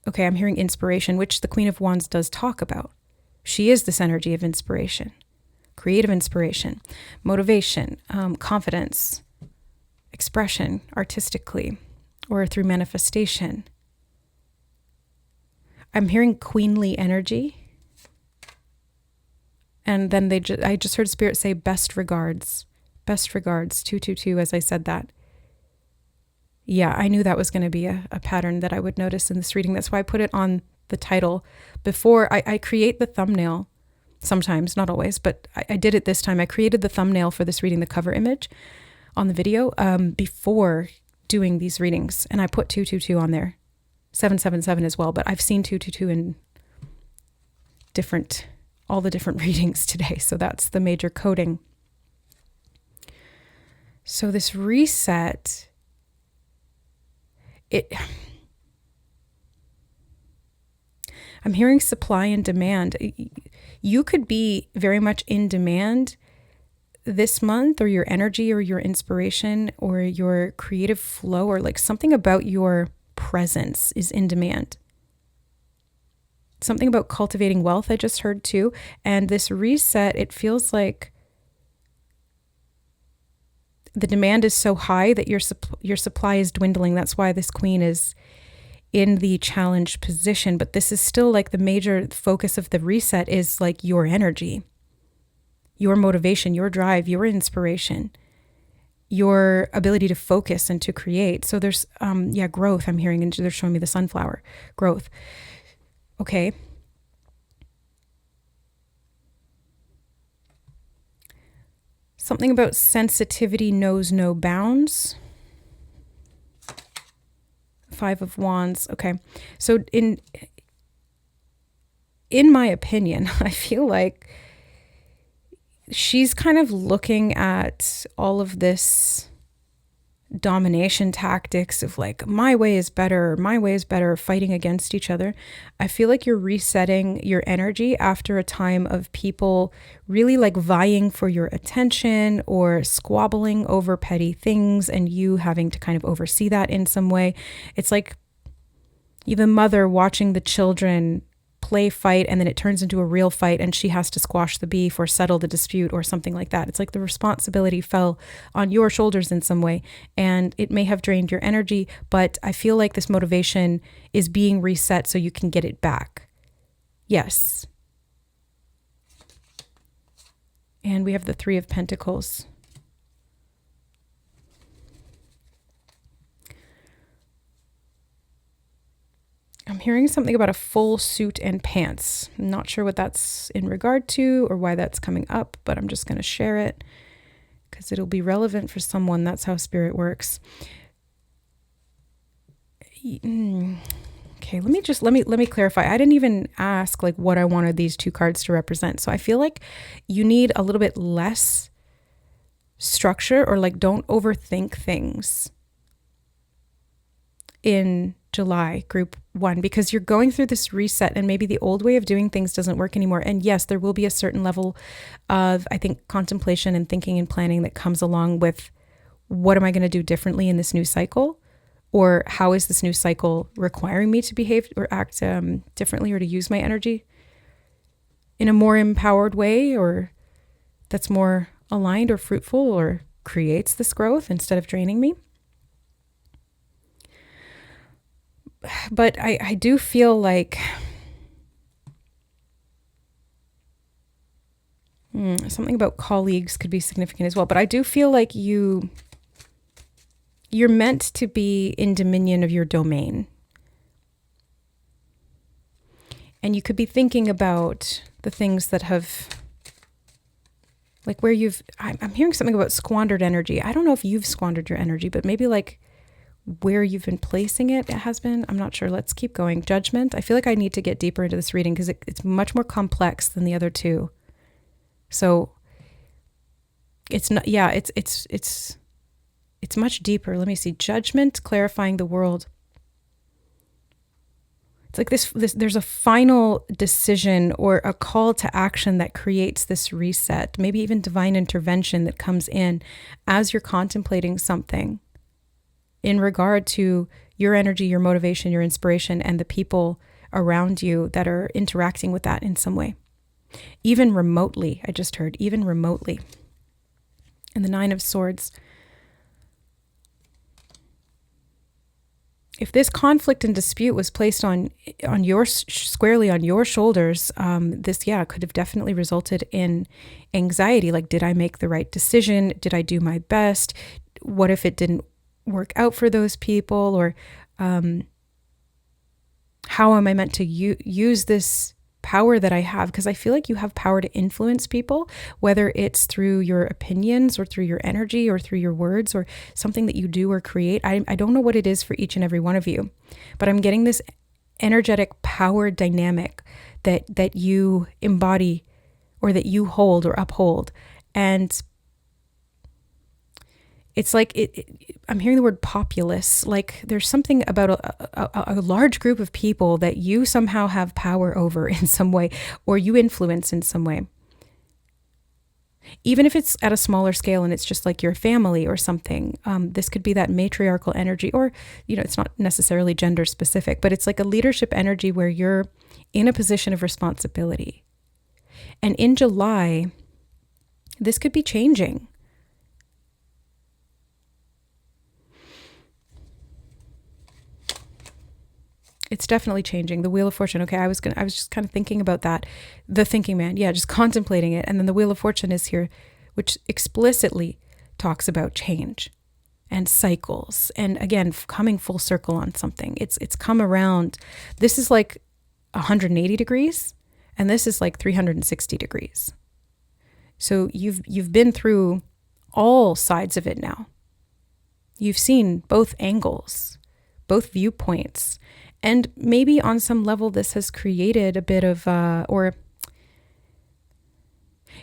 okay, I'm hearing inspiration, which the Queen of Wands does talk about. She is this energy of inspiration, creative inspiration, motivation, confidence, expression artistically or through manifestation. I'm hearing queenly energy. And then I just heard Spirit say best regards, 222 as I said that. Yeah, I knew that was going to be a pattern that I would notice in this reading. That's why I put it on the title before. I create the thumbnail sometimes, not always, but I did it this time. I created the thumbnail for this reading, the cover image on the video, before doing these readings. And I put 222 on there, 777 as well. But I've seen 222 in all the different readings today. So that's the major coding. So this reset, I'm hearing supply and demand. You could be very much in demand this month, or your energy or your inspiration or your creative flow, or like something about your presence is in demand. Something about cultivating wealth I just heard too. And this reset, it feels like the demand is so high that your supply is dwindling. That's why this queen is in the challenge position. But this is still like the major focus of the reset is like your energy, your motivation, your drive, your inspiration, your ability to focus and to create. So there's, growth I'm hearing, and they're showing me the sunflower, growth. Okay. Something about sensitivity knows no bounds. 5 of Wands. Okay. So in my opinion, I feel like she's kind of looking at all of this domination tactics of like, my way is better, fighting against each other. I feel like you're resetting your energy after a time of people really like vying for your attention or squabbling over petty things, and you having to kind of oversee that in some way. It's like you're the mother watching the children play fight and then it turns into a real fight and she has to squash the beef or settle the dispute or something like that. It's like the responsibility fell on your shoulders in some way, and it may have drained your energy, but I feel like this motivation is being reset so you can get it back. Yes. And we have the Three of Pentacles. I'm hearing something about a full suit and pants. I'm not sure what that's in regard to or why that's coming up, but I'm just going to share it because it'll be relevant for someone. That's how spirit works. Okay, let me clarify. I didn't even ask like what I wanted these two cards to represent. So I feel like you need a little bit less structure, or like don't overthink things in July, group 1, because you're going through this reset and maybe the old way of doing things doesn't work anymore. And yes, there will be a certain level of, I think, contemplation and thinking and planning that comes along with what am I going to do differently in this new cycle? Or how is this new cycle requiring me to behave or act differently, or to use my energy in a more empowered way, or that's more aligned or fruitful or creates this growth instead of draining me? But I do feel like something about colleagues could be significant as well. But I do feel like you're meant to be in dominion of your domain. And you could be thinking about the things that have, like where I'm hearing something about squandered energy. I don't know if you've squandered your energy, but maybe like where you've been placing it has been. I'm not sure. Let's keep going. Judgment. I feel like I need to get deeper into this reading because it's much more complex than the other two. So it's not, yeah, it's much deeper. Let me see. Judgment, clarifying the world. It's like this, there's a final decision or a call to action that creates this reset, maybe even divine intervention that comes in as you're contemplating something in regard to your energy, your motivation, your inspiration, and the people around you that are interacting with that in some way. Even remotely, I just heard, even remotely. And the Nine of Swords. If this conflict and dispute was placed on your squarely on your shoulders, this could have definitely resulted in anxiety. Like, did I make the right decision? Did I do my best? What if it didn't work out for those people? Or how am I meant to use this power that I have? Because I feel like you have power to influence people, whether it's through your opinions or through your energy or through your words or something that you do or create. I don't know what it is for each and every one of you, but I'm getting this energetic power dynamic that you embody or that you hold or uphold. And it's like, I'm hearing the word populace. Like there's something about a large group of people that you somehow have power over in some way, or you influence in some way. Even if it's at a smaller scale and it's just like your family or something, this could be that matriarchal energy, or, it's not necessarily gender specific, but it's like a leadership energy where you're in a position of responsibility. And in July, this could be changing. It's definitely changing. The Wheel of Fortune. Okay, I was just kind of thinking about that. The thinking man. Yeah, just contemplating it. And then the Wheel of Fortune is here, which explicitly talks about change and cycles. And again, coming full circle on something. It's come around. This is like 180 degrees, and this is like 360 degrees. So you've been through all sides of it now. You've seen both angles, both viewpoints. And maybe on some level, this has created a bit of, or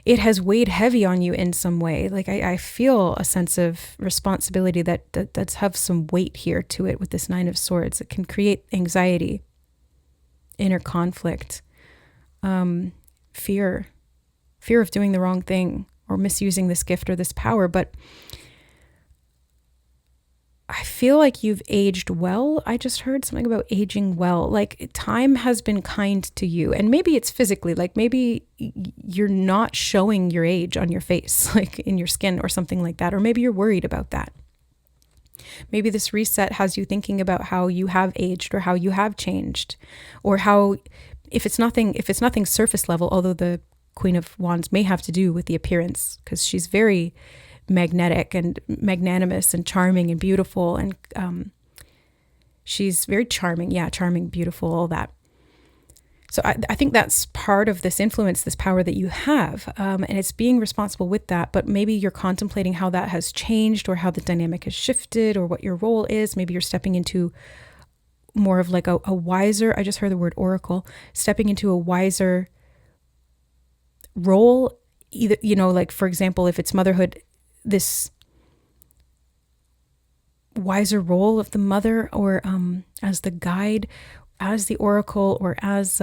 it has weighed heavy on you in some way. Like I feel a sense of responsibility that's have some weight here to it with this Nine of Swords. It can create anxiety, inner conflict, fear of doing the wrong thing or misusing this gift or this power. But I feel like you've aged well. I just heard something about aging well. Like time has been kind to you. And maybe it's physically, like maybe you're not showing your age on your face, like in your skin or something like that. Or maybe you're worried about that. Maybe this reset has you thinking about how you have aged or how you have changed, or how if it's nothing surface level, although the Queen of Wands may have to do with the appearance, because she's very magnetic and magnanimous and charming and beautiful, and she's very charming. Yeah, charming, beautiful, all that. So I think that's part of this influence, this power that you have, and it's being responsible with that. But maybe you're contemplating how that has changed, or how the dynamic has shifted, or what your role is. Maybe you're stepping into more of like a wiser, I just heard the word oracle, stepping into a wiser role. Either, like for example, if it's motherhood, this wiser role of the mother, or as the guide, as the oracle, or as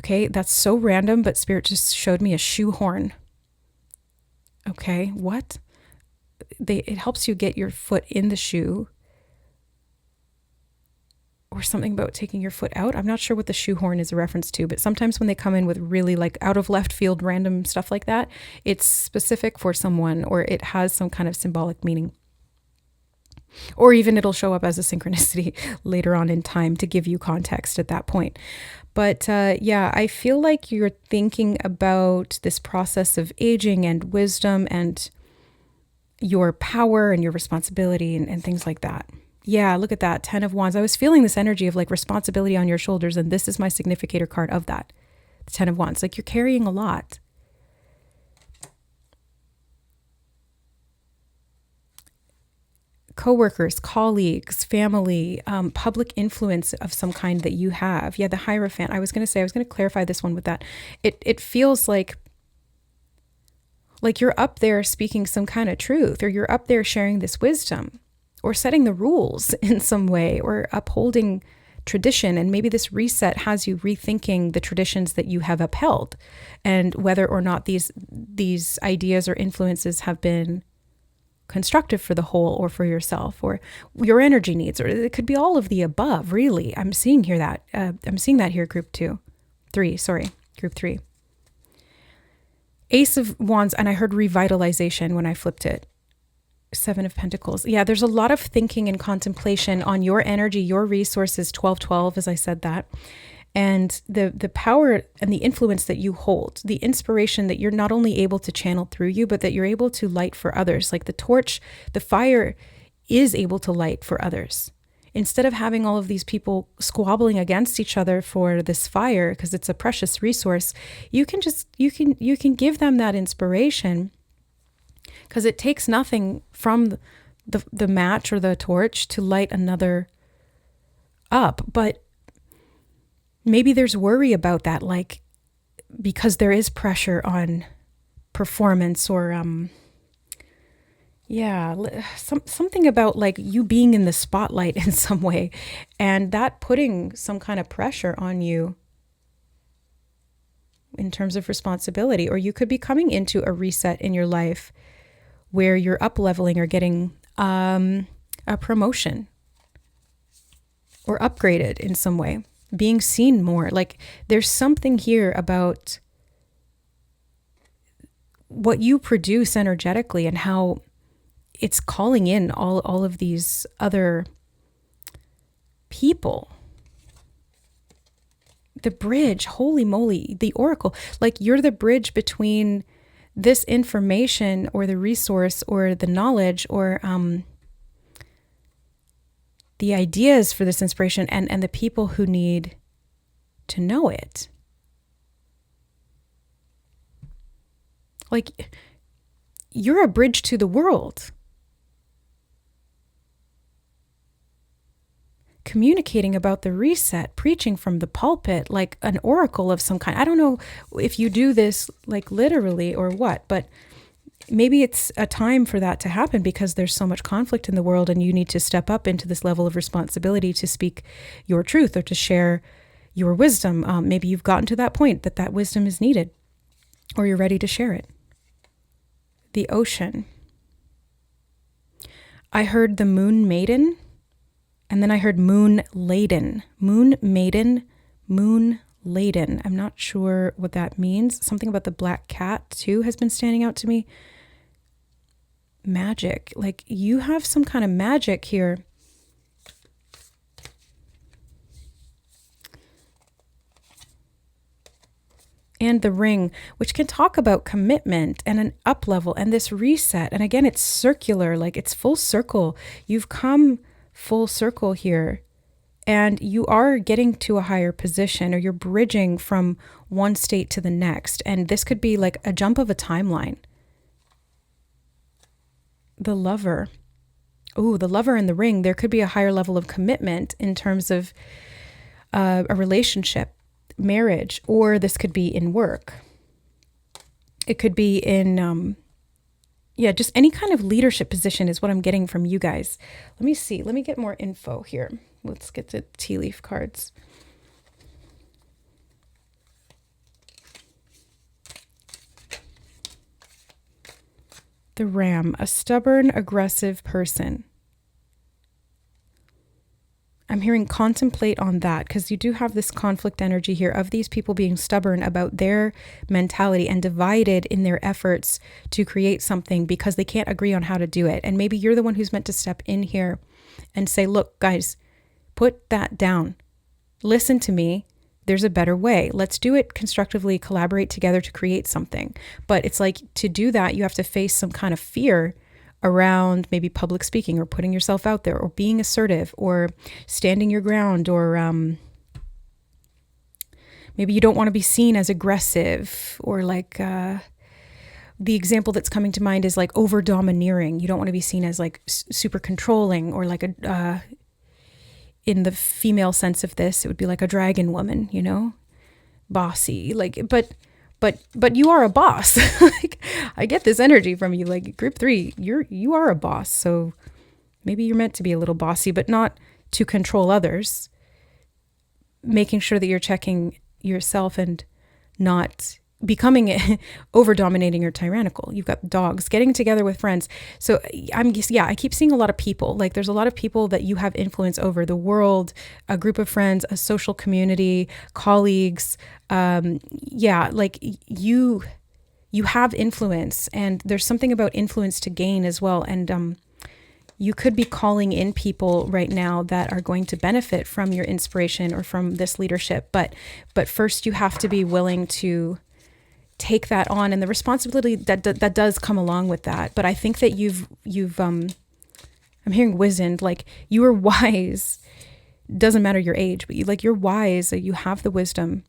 okay, that's so random, but Spirit just showed me a shoehorn. Okay, what? It helps you get your foot in the shoe, or something about taking your foot out. I'm not sure what the shoehorn is a reference to, but sometimes when they come in with really like out of left field random stuff like that, it's specific for someone, or it has some kind of symbolic meaning. Or even it'll show up as a synchronicity later on in time to give you context at that point. But yeah, I feel like you're thinking about this process of aging and wisdom and your power and your responsibility and things like that. Yeah, look at that, 10 of Wands. I was feeling this energy of like responsibility on your shoulders, and this is my significator card of that, the 10 of Wands. Like you're carrying a lot. Coworkers, colleagues, family, public influence of some kind that you have. Yeah, the Hierophant. I was going to clarify this one with that. It feels like you're up there speaking some kind of truth, or you're up there sharing this wisdom, or setting the rules in some way, or upholding tradition. And maybe this reset has you rethinking the traditions that you have upheld, and whether or not these ideas or influences have been constructive for the whole, or for yourself, or your energy needs, or it could be all of the above, really. I'm seeing that here, group 3. Ace of Wands, and I heard revitalization when I flipped it. 7 of Pentacles. Yeah, there's a lot of thinking and contemplation on your energy, your resources, 12-12, as I said that. And the power and the influence that you hold, the inspiration that you're not only able to channel through you, but that you're able to light for others. Like the torch, the fire is able to light for others. Instead of having all of these people squabbling against each other for this fire, because it's a precious resource, you can give them that inspiration, because it takes nothing from the match or the torch to light another up. But maybe there's worry about that, like, because there is pressure on performance, or something about like you being in the spotlight in some way, and that putting some kind of pressure on you in terms of responsibility. Or you could be coming into a reset in your life where you're up leveling, or getting a promotion, or upgraded in some way, being seen more. Like there's something here about what you produce energetically, and how it's calling in all of these other people. The bridge, holy moly, the oracle, like you're the bridge between this information, or the resource, or the knowledge, or the ideas for this inspiration, and the people who need to know it. Like you're a bridge to the world, communicating about the reset, preaching from the pulpit, like an oracle of some kind. I don't know if you do this like literally or what, but maybe it's a time for that to happen, because there's so much conflict in the world, and you need to step up into this level of responsibility to speak your truth, or to share your wisdom. Maybe you've gotten to that point that wisdom is needed, or you're ready to share it. The Ocean. I heard the moon maiden, and then I heard moon laden. Moon maiden, moon laden. I'm not sure what that means. Something about the black cat too has been standing out to me. Magic. Like you have some kind of magic here. And the ring, which can talk about commitment and an up level and this reset. And again, it's circular, like it's full circle. You've come full circle here, and you are getting to a higher position, or you're bridging from one state to the next. And this could be like a jump of a timeline. The lover. Oh, the lover and the ring. There could be a higher level of commitment in terms of a relationship, marriage, or this could be in work. It could be in, just any kind of leadership position is what I'm getting from you guys. Let me see. Let me get more info here. Let's get the tea leaf cards. The ram, a stubborn, aggressive person. I'm hearing contemplate on that, because you do have this conflict energy here of these people being stubborn about their mentality and divided in their efforts to create something because they can't agree on how to do it. And maybe you're the one who's meant to step in here and say, look, guys, put that down. Listen to me. There's a better way. Let's do it constructively, collaborate together to create something. But it's like, to do that, you have to face some kind of fear around maybe public speaking or putting yourself out there or being assertive or standing your ground, or maybe you don't want to be seen as aggressive, or like the example that's coming to mind is like over domineering. You don't want to be seen as like super controlling, or like a in the female sense of this, it would be like a dragon woman, you know, bossy, like, but you are a boss. Like, I get this energy from you, like group 3, you are a boss. So maybe you're meant to be a little bossy, but not to control others, making sure that you're checking yourself and not becoming over dominating or tyrannical. You've got dogs, getting together with friends. So I keep seeing a lot of people, like there's a lot of people that you have influence over: the world, a group of friends, a social community, colleagues. Like you have influence, and there's something about influence to gain as well. And you could be calling in people right now that are going to benefit from your inspiration or from this leadership. But first you have to be willing to take that on, and the responsibility that does come along with that. But I think that you've I'm hearing wizened, like you are wise. Doesn't matter your age, but you're wise. You have the wisdom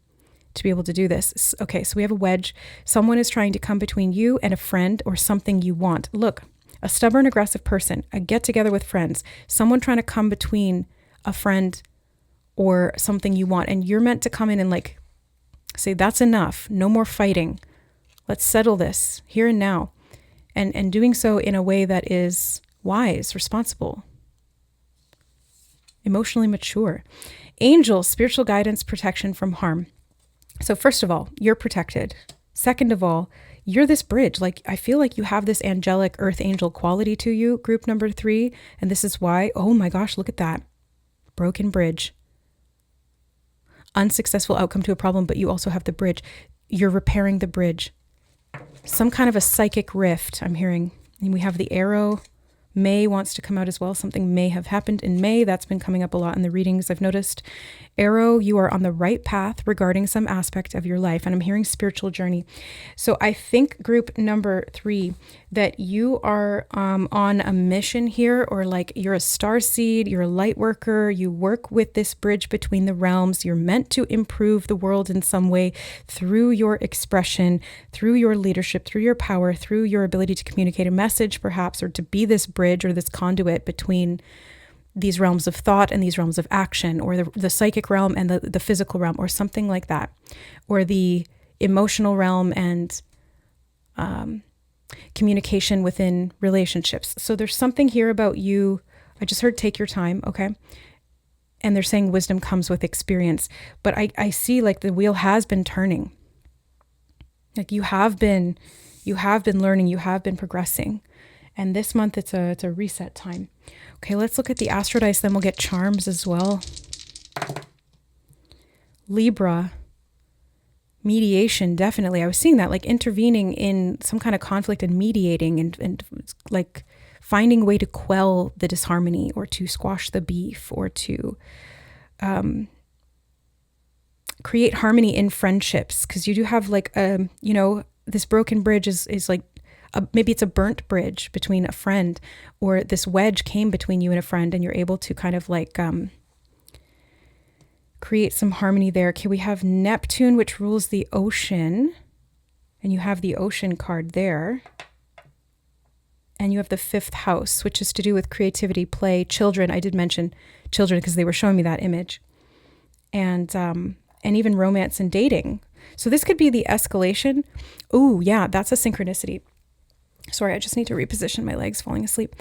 to be able to do this. Okay, so we have a wedge. Someone is trying to come between you and a friend or something you want. Look, a stubborn, aggressive person, a get together with friends, someone trying to come between a friend or something you want, and you're meant to come in and like say, that's enough. No more fighting. Let's settle this here and now. And doing so in a way that is wise, responsible, emotionally mature. Angels, spiritual guidance, protection from harm. So first of all, you're protected. Second of all, you're this bridge. Like, I feel like you have this angelic earth angel quality to you, group number 3. And this is why, oh my gosh, look at that. Broken bridge. Unsuccessful outcome to a problem, but you also have the bridge. You're repairing the bridge. Some kind of a psychic rift, I'm hearing. And we have the arrow. May wants to come out as well. Something may have happened in May. That's been coming up a lot in the readings, I've noticed. Arrow, you are on the right path regarding some aspect of your life. And I'm hearing spiritual journey. So I think group number 3, that you are on a mission here, or like you're a starseed, you're a light worker, you work with this bridge between the realms. You're meant to improve the world in some way through your expression, through your leadership, through your power, through your ability to communicate a message perhaps, or to be this bridge or this conduit between these realms of thought and these realms of action, or the psychic realm and the physical realm, or something like that, or the emotional realm and communication within relationships. So there's something here about you. I just heard take your time, okay? And they're saying wisdom comes with experience. But I see like the wheel has been turning. Like you have been learning, you have been progressing. And this month it's a reset time. Okay, let's look at the astro dice, then we'll get charms as well. Libra, mediation, definitely. I was seeing that, like intervening in some kind of conflict and mediating and like finding a way to quell the disharmony or to squash the beef or to create harmony in friendships. Because you do have like, this broken bridge is like, maybe it's a burnt bridge between a friend, or this wedge came between you and a friend and you're able to kind of like create some harmony there. Okay, we have Neptune, which rules the ocean, and you have the ocean card there. And you have the 5th house, which is to do with creativity, play, children. I did mention children because they were showing me that image. And even romance and dating. So this could be the escalation. Oh, yeah, that's a synchronicity. Sorry, I just need to reposition my legs, falling asleep.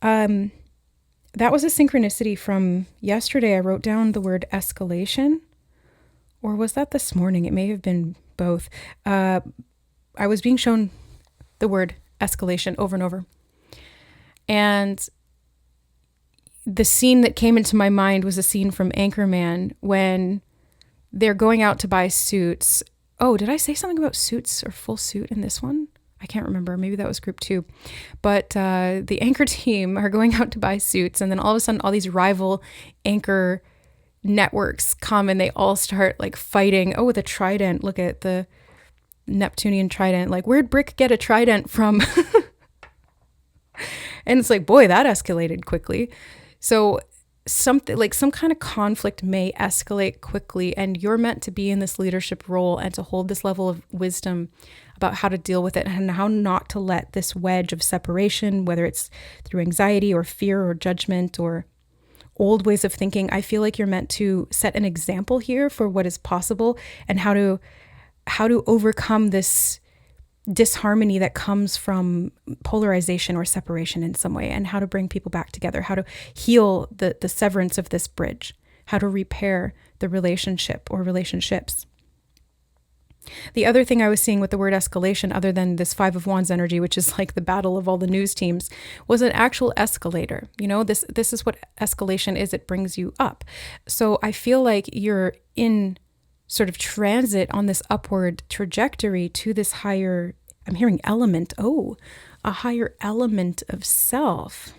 That was a synchronicity from yesterday. I wrote down the word escalation. Or was that this morning? It may have been both. I was being shown the word escalation over and over. And the scene that came into my mind was a scene from Anchorman when they're going out to buy suits. Oh, did I say something about suits or full suit in this one? I can't remember. Maybe that was group 2. But the anchor team are going out to buy suits. And then all of a sudden, all these rival anchor networks come and they all start like fighting. Oh, with a trident. Look at the Neptunian trident. Like, where'd Brick get a trident from? And it's like, boy, that escalated quickly. So something like some kind of conflict may escalate quickly, and you're meant to be in this leadership role and to hold this level of wisdom about how to deal with it and how not to let this wedge of separation, whether it's through anxiety or fear or judgment or old ways of thinking. I feel like you're meant to set an example here for what is possible and how to overcome this disharmony that comes from polarization or separation in some way, and how to bring people back together, how to heal the severance of this bridge, how to repair the relationship or relationships. The other thing I was seeing with the word escalation, other than this 5 of Wands energy, which is like the battle of all the news teams, was an actual escalator. You know, this is what escalation is. It brings you up. So I feel like you're in sort of transit on this upward trajectory to this higher, I'm hearing element. Oh, a higher element of self.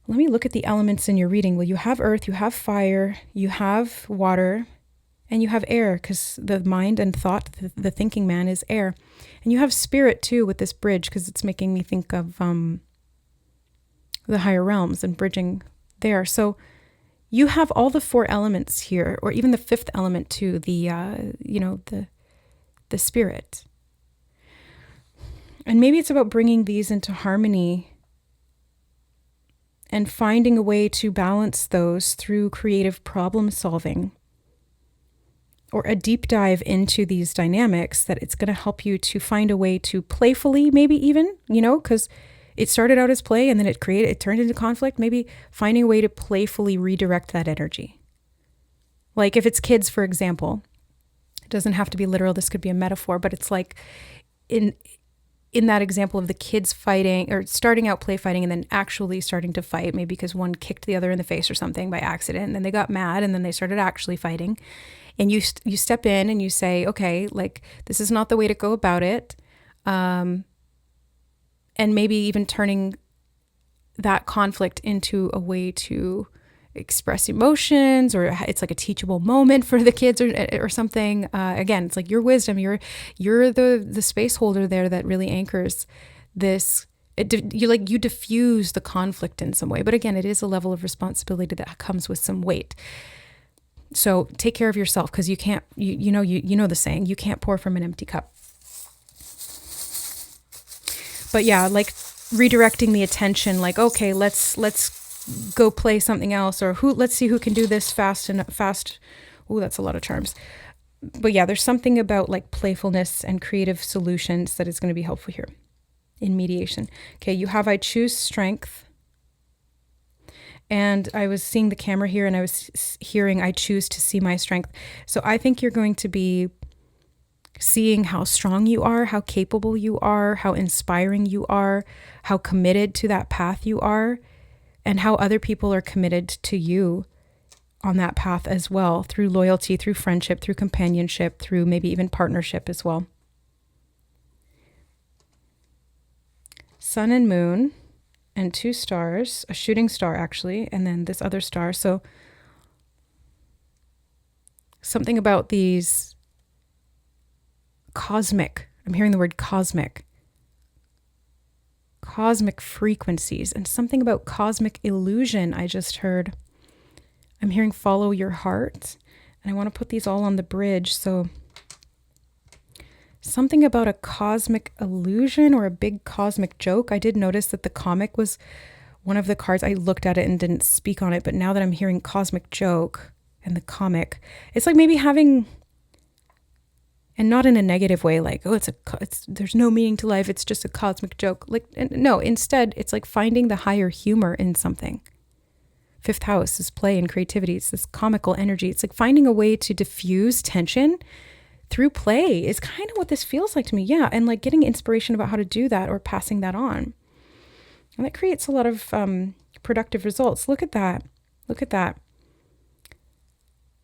Let me look at the elements in your reading. Well, you have earth, you have fire, you have water, and you have air, because the mind and thought, the thinking man is air. And you have spirit too with this bridge, because it's making me think of the higher realms and bridging there. So you have all the 4 elements here, or even the 5th element too, the spirit. And maybe it's about bringing these into harmony and finding a way to balance those through creative problem solving, or a deep dive into these dynamics that it's going to help you to find a way to playfully, maybe even, because it started out as play and then it turned into conflict. Maybe finding a way to playfully redirect that energy. Like if it's kids, for example, it doesn't have to be literal. This could be a metaphor, but it's like in that example of the kids fighting or starting out play fighting and then actually starting to fight, maybe because one kicked the other in the face or something by accident, and then they got mad and then they started actually fighting. And you step in and you say, okay, like this is not the way to go about it. And maybe even turning that conflict into a way to express emotions, or it's like a teachable moment for the kids or something. Again, it's like your wisdom, you're the space holder there that really anchors this. You diffuse the conflict in some way. But again, it is a level of responsibility that comes with some weight. So take care of yourself, because you can't, you know the saying, you can't pour from an empty cup. But yeah, like redirecting the attention, like, okay, let's go play something else, or let's see who can do this fast. Oh, that's a lot of charms. But yeah, there's something about like playfulness and creative solutions that is going to be helpful here in mediation. Okay, you have I choose strength. And I was seeing the camera here and I was hearing I choose to see my strength. So I think you're going to be seeing how strong you are, how capable you are, how inspiring you are, how committed to that path you are, and how other people are committed to you on that path as well, through loyalty, through friendship, through companionship, through maybe even partnership as well. Sun and moon and 2 stars, a shooting star actually, and then this other star. So something about these cosmic, I'm hearing the word cosmic frequencies, and something about cosmic illusion I just heard. I'm hearing follow your heart, and I want to put these all on the bridge. So something about a cosmic illusion or a big cosmic joke. I did notice that the comic was one of the cards. I looked at it and didn't speak on it, but now that I'm hearing cosmic joke and the comic, it's like maybe having, and not in a negative way, like, oh, there's no meaning to life, it's just a cosmic joke. Like, no, instead, it's like finding the higher humor in something. 5th house is play and creativity. It's this comical energy. It's like finding a way to diffuse tension through play is kind of what this feels like to me. Yeah. And like getting inspiration about how to do that or passing that on. And that creates a lot of productive results. Look at that. Look at that.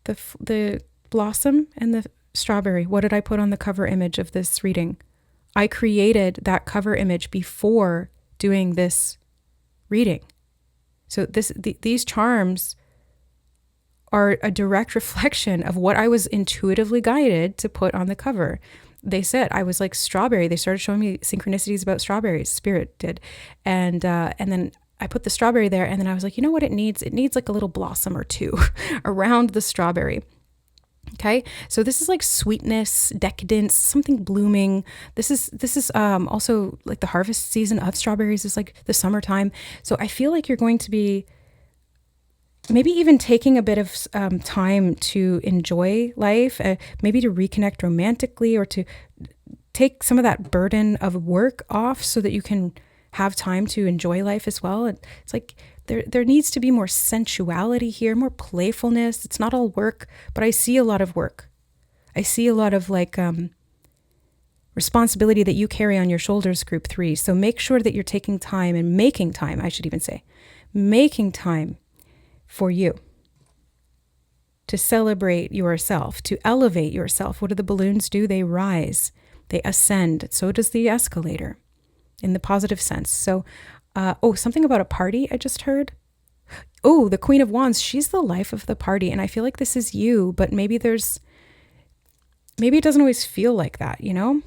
The blossom and the strawberry. What did I put on the cover image of this reading? I created that cover image before doing this reading. So these charms are a direct reflection of what I was intuitively guided to put on the cover. They said I was like strawberry. They started showing me synchronicities about strawberries. Spirit did. And then I put the strawberry there, and then I was like, you know what it needs? It needs like a little blossom or two around the strawberry. Okay. So this is like sweetness, decadence, something blooming. This is also like the harvest season of strawberries is like the summertime. So I feel like you're going to be maybe even taking a bit of time to enjoy life, maybe to reconnect romantically, or to take some of that burden of work off so that you can have time to enjoy life as well. It's like there needs to be more sensuality here, more playfulness. It's not all work, but I see a lot of work. I see a lot of like responsibility that you carry on your shoulders, group 3. So make sure that you're taking time and making time, I should even say, making time for you to celebrate yourself, to elevate yourself. What do the balloons do? They rise, they ascend. So does the escalator in the positive sense. So, something about a party I just heard. Oh, the Queen of Wands, she's the life of the party. And I feel like this is you, but maybe it doesn't always feel like that, you know?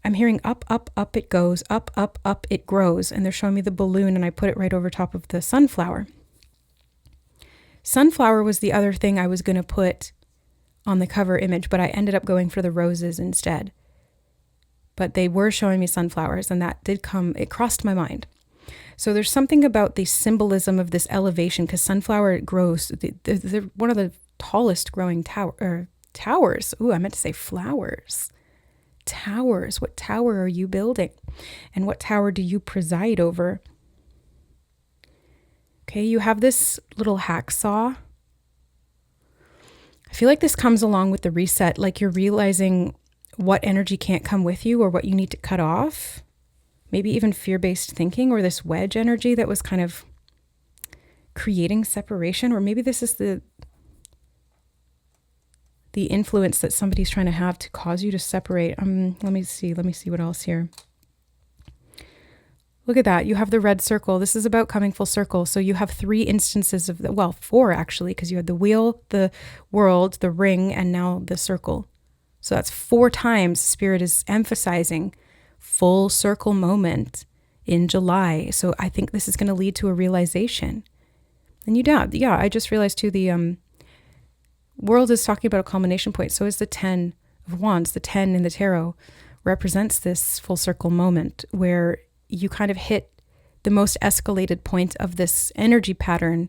I'm hearing up, up, up it goes, up, up, up it grows. And they're showing me the balloon, and I put it right over top of the sunflower. Sunflower was the other thing I was going to put on the cover image, but I ended up going for the roses instead. But they were showing me sunflowers, and that did come, it crossed my mind. So there's something about the symbolism of this elevation, because sunflower grows, they're one of the tallest growing towers. Ooh, I meant to say flowers. Towers. What tower are you building? And what tower do you preside over? Okay, you have this little hacksaw. I feel like this comes along with the reset, like you're realizing what energy can't come with you or what you need to cut off. Maybe even fear-based thinking, or this wedge energy that was kind of creating separation. Or maybe this is the influence that somebody's trying to have to cause you to separate. Let me see what else here. Look at that. You have the red circle. This is about coming full circle. So you have 3 instances of 4 actually, because you had the wheel, the world, the ring, and now the circle. So that's 4 times Spirit is emphasizing full circle moment in July. So I think this is going to lead to a realization. And I just realized too, the world is talking about a culmination point. So is the 10 of Wands. The 10 in the tarot represents this full circle moment where you kind of hit the most escalated point of this energy pattern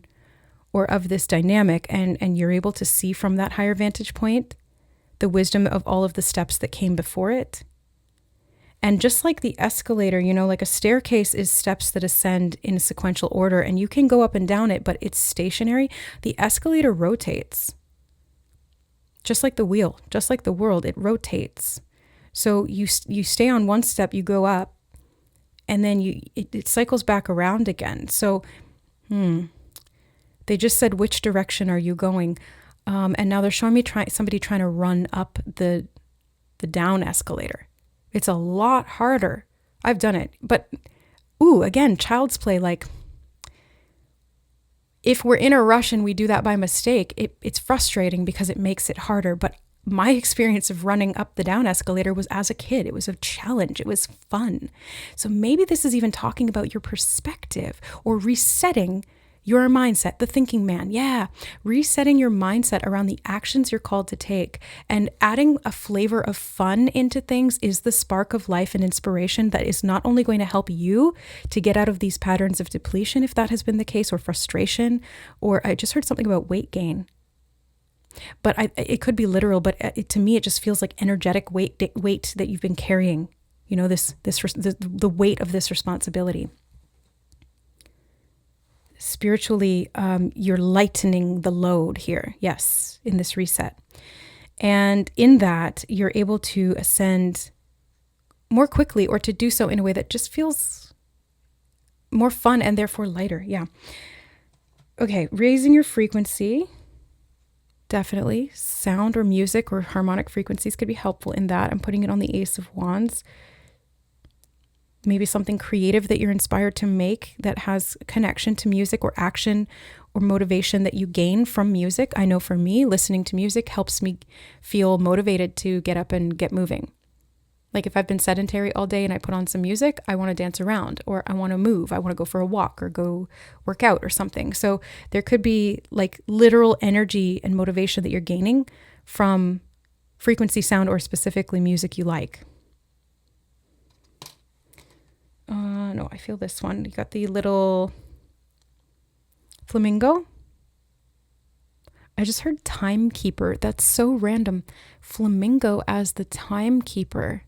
or of this dynamic, and you're able to see from that higher vantage point the wisdom of all of the steps that came before it. And just like the escalator, like a staircase is steps that ascend in a sequential order, and you can go up and down it, but it's stationary. The escalator rotates. Just like the wheel, just like the world, it rotates. So you stay on one step, you go up, and then it cycles back around again. So they just said, which direction are you going? And now they're showing me somebody trying to run up the down escalator. It's a lot harder. I've done it. But, again, child's play. Like, if we're in a rush and we do that by mistake, it's frustrating because it makes it harder. But my experience of running up the down escalator was as a kid. It was a challenge. It was fun. So maybe this is even talking about your perspective or resetting your mindset, the thinking man. Yeah. Resetting your mindset around the actions you're called to take and adding a flavor of fun into things is the spark of life and inspiration that is not only going to help you to get out of these patterns of depletion, if that has been the case, or frustration, or I just heard something about weight gain. But it could be literal, but to me, it just feels like energetic weight that you've been carrying, the weight of this responsibility. Spiritually, you're lightening the load here, yes, in this reset. And in that, you're able to ascend more quickly or to do so in a way that just feels more fun and therefore lighter. Yeah. Okay, raising your frequency. Definitely. Sound or music or harmonic frequencies could be helpful in that. I'm putting it on the Ace of Wands. Maybe something creative that you're inspired to make that has connection to music or action or motivation that you gain from music. I know for me, listening to music helps me feel motivated to get up and get moving. Like if I've been sedentary all day and I put on some music, I want to dance around or I want to move. I want to go for a walk or go work out or something. So there could be like literal energy and motivation that you're gaining from frequency, sound, or specifically music you like. No, I feel this one. You got the little flamingo. I just heard timekeeper. That's so random. Flamingo as the timekeeper.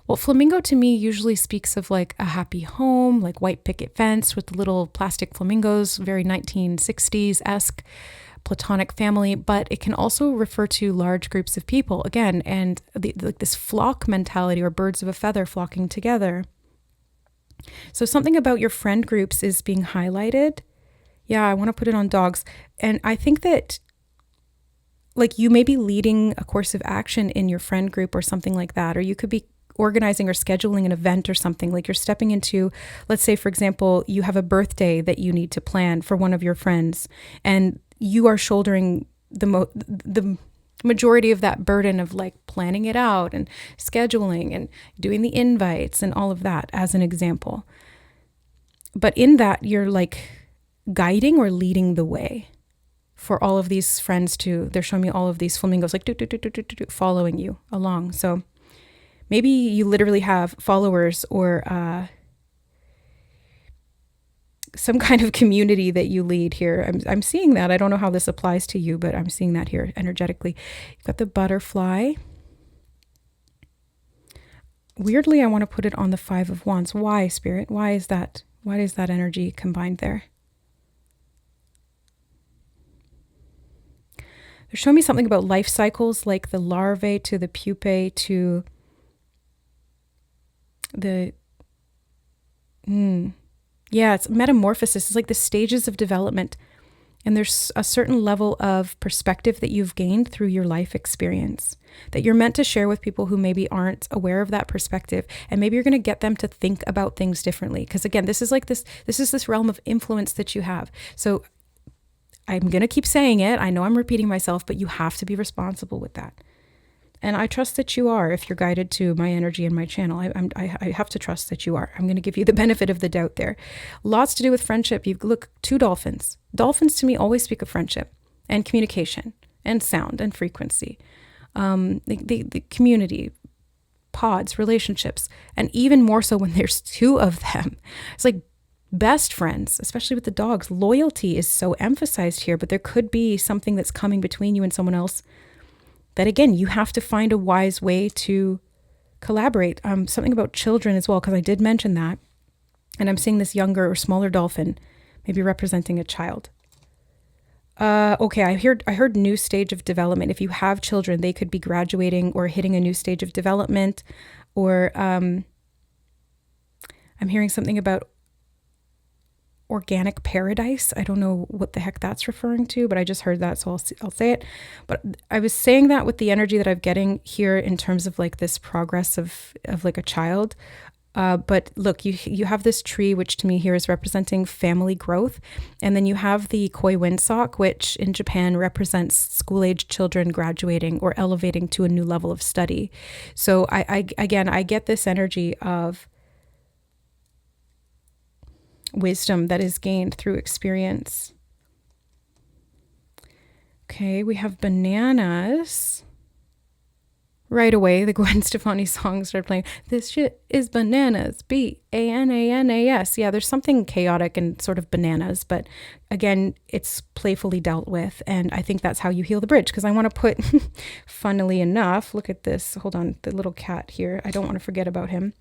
Well, flamingo to me usually speaks of like a happy home, like white picket fence with little plastic flamingos, very 1960s-esque platonic family, but it can also refer to large groups of people again, and like this flock mentality or birds of a feather flocking together. So something about your friend groups is being highlighted. Yeah, I want to put it on dogs. And I think that like you may be leading a course of action in your friend group or something like that, or you could be organizing or scheduling an event or something. Like you're stepping into, let's say, for example, you have a birthday that you need to plan for one of your friends and you are shouldering the majority of that burden of like planning it out and scheduling and doing the invites and all of that as an example. But in that, you're like guiding or leading the way for all of these friends to, they're showing me all of these flamingos like following you along. So maybe you literally have followers or some kind of community that you lead here. I'm seeing that. I don't know how this applies to you, but I'm seeing that here energetically. You've got the butterfly. Weirdly, I want to put it on the Five of Wands. Why, Spirit? Why is that? Why is that energy combined there? They're showing me something about life cycles, like the larvae to the pupae to the... Yeah, it's metamorphosis. It's like the stages of development. And there's a certain level of perspective that you've gained through your life experience that you're meant to share with people who maybe aren't aware of that perspective. And maybe you're going to get them to think about things differently. Because again, this is this realm of influence that you have. So I'm going to keep saying it. I know I'm repeating myself, but you have to be responsible with that. And I trust that you are, if you're guided to my energy and my channel. I have to trust that you are. I'm going to give you the benefit of the doubt there. Lots to do with friendship. You look, 2 dolphins. Dolphins to me always speak of friendship and communication and sound and frequency. The community, pods, relationships, and even more so when there's 2 of them. It's like best friends, especially with the dogs. Loyalty is so emphasized here, but there could be something that's coming between you and someone else that, again, you have to find a wise way to collaborate. Something about children as well, because I did mention that. And I'm seeing this younger or smaller dolphin, maybe representing a child. Okay, I heard new stage of development. If you have children, they could be graduating or hitting a new stage of development, or I'm hearing something about organic paradise. I don't know what the heck that's referring to, but I just heard that, so I'll say it. But I was saying that with the energy that I'm getting here in terms of like this progress of like a child. But look, you have this tree, which to me here is representing family growth. And then you have the koi windsock, which in Japan represents school-age children graduating or elevating to a new level of study. So I get this energy of wisdom that is gained through experience. Okay, we have bananas. Right away, the Gwen Stefani song started playing. This shit is bananas. Bananas. Yeah, there's something chaotic and sort of bananas, but again, it's playfully dealt with. And I think that's how you heal the bridge. Because I want to put, funnily enough, look at this. Hold on, the little cat here. I don't want to forget about him.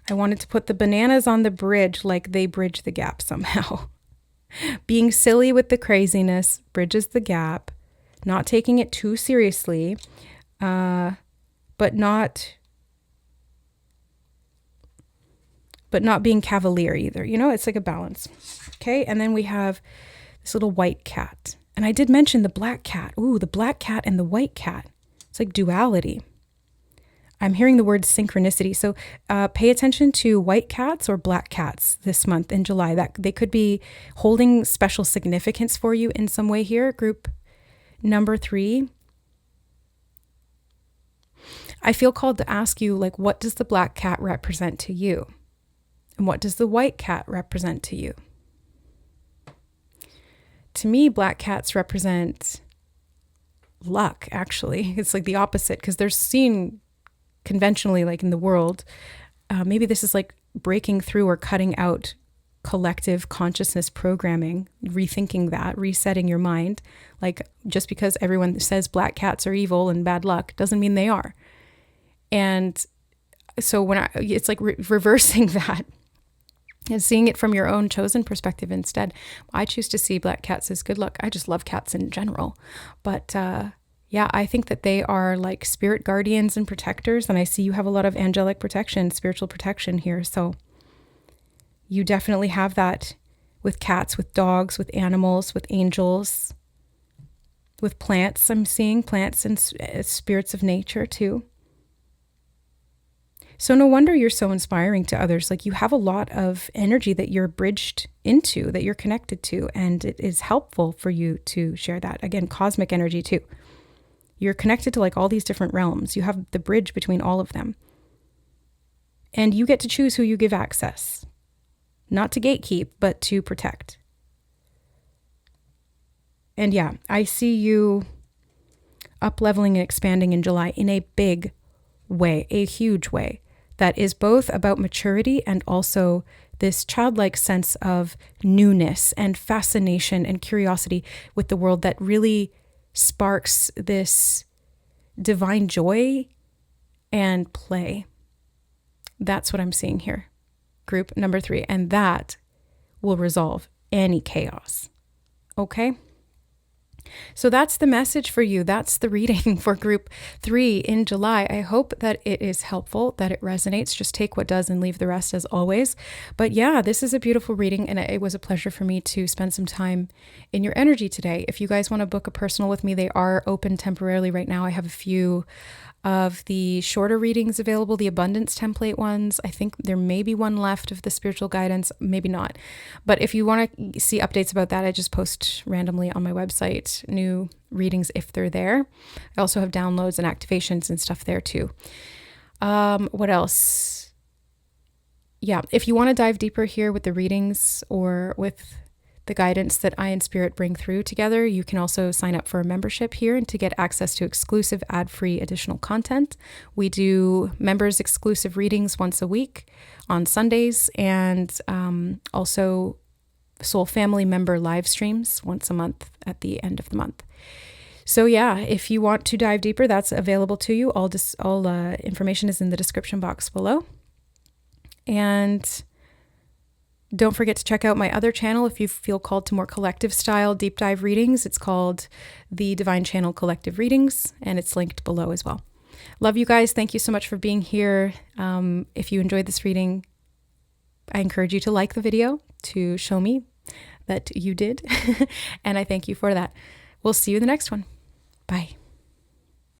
I wanted to put the bananas on the bridge like they bridge the gap somehow. Being silly with the craziness bridges the gap. Not taking it too seriously. But not being cavalier either. You know, it's like a balance. Okay, and then we have this little white cat. And I did mention the black cat. Ooh, the black cat and the white cat. It's like duality. I'm hearing the word synchronicity. So pay attention to white cats or black cats this month in July. That they could be holding special significance for you in some way here. Group number 3. I feel called to ask you, like, what does the black cat represent to you? And what does the white cat represent to you? To me, black cats represent luck, actually. It's like the opposite, because they're seen conventionally, like in the world. Maybe this is like breaking through or cutting out collective consciousness programming, rethinking that, resetting your mind. Like, just because everyone says black cats are evil and bad luck doesn't mean they are. And so it's like reversing that and seeing it from your own chosen perspective instead. I choose to see black cats as good luck. I just love cats in general. But yeah, I think that they are like spirit guardians and protectors. And I see you have a lot of angelic protection, spiritual protection here. So you definitely have that with cats, with dogs, with animals, with angels, with plants. I'm seeing plants and spirits of nature too. So no wonder you're so inspiring to others. Like, you have a lot of energy that you're bridged into, that you're connected to, and it is helpful for you to share that. Again, cosmic energy too. You're connected to like all these different realms. You have the bridge between all of them. And you get to choose who you give access. Not to gatekeep, but to protect. And yeah, I see you up-leveling and expanding in July in a big way, a huge way. That is both about maturity and also this childlike sense of newness and fascination and curiosity with the world that really sparks this divine joy and play. That's what I'm seeing here. Group number 3. And that will resolve any chaos. Okay? So that's the message for you. That's the reading for group 3 in July. I hope that it is helpful, that it resonates. Just take what does and leave the rest as always. But yeah, this is a beautiful reading, and it was a pleasure for me to spend some time in your energy today. If you guys want to book a personal with me, they are open temporarily right now. I have a few of the shorter readings available, the abundance template ones. I think there may be one left of the spiritual guidance, maybe not. But if you want to see updates about that, I just post randomly on my website new readings if they're there. I also have downloads and activations and stuff there too. What else? Yeah, if you want to dive deeper here with the readings or with the guidance that I and Spirit bring through together, you can also sign up for a membership here and to get access to exclusive ad-free additional content. We do members exclusive readings once a week on Sundays, and also Soul Family member live streams once a month at the end of the month. So yeah, if you want to dive deeper, that's available to you. All information is in the description box below. And Don't forget to check out my other channel if you feel called to more collective style deep dive readings. It's called the Divine Channel Collective Readings, and it's linked below as well. Love you guys. Thank you so much for being here. If you enjoyed this reading, I encourage you to like the video to show me that you did. And I thank you for that. We'll see you in the next one. Bye.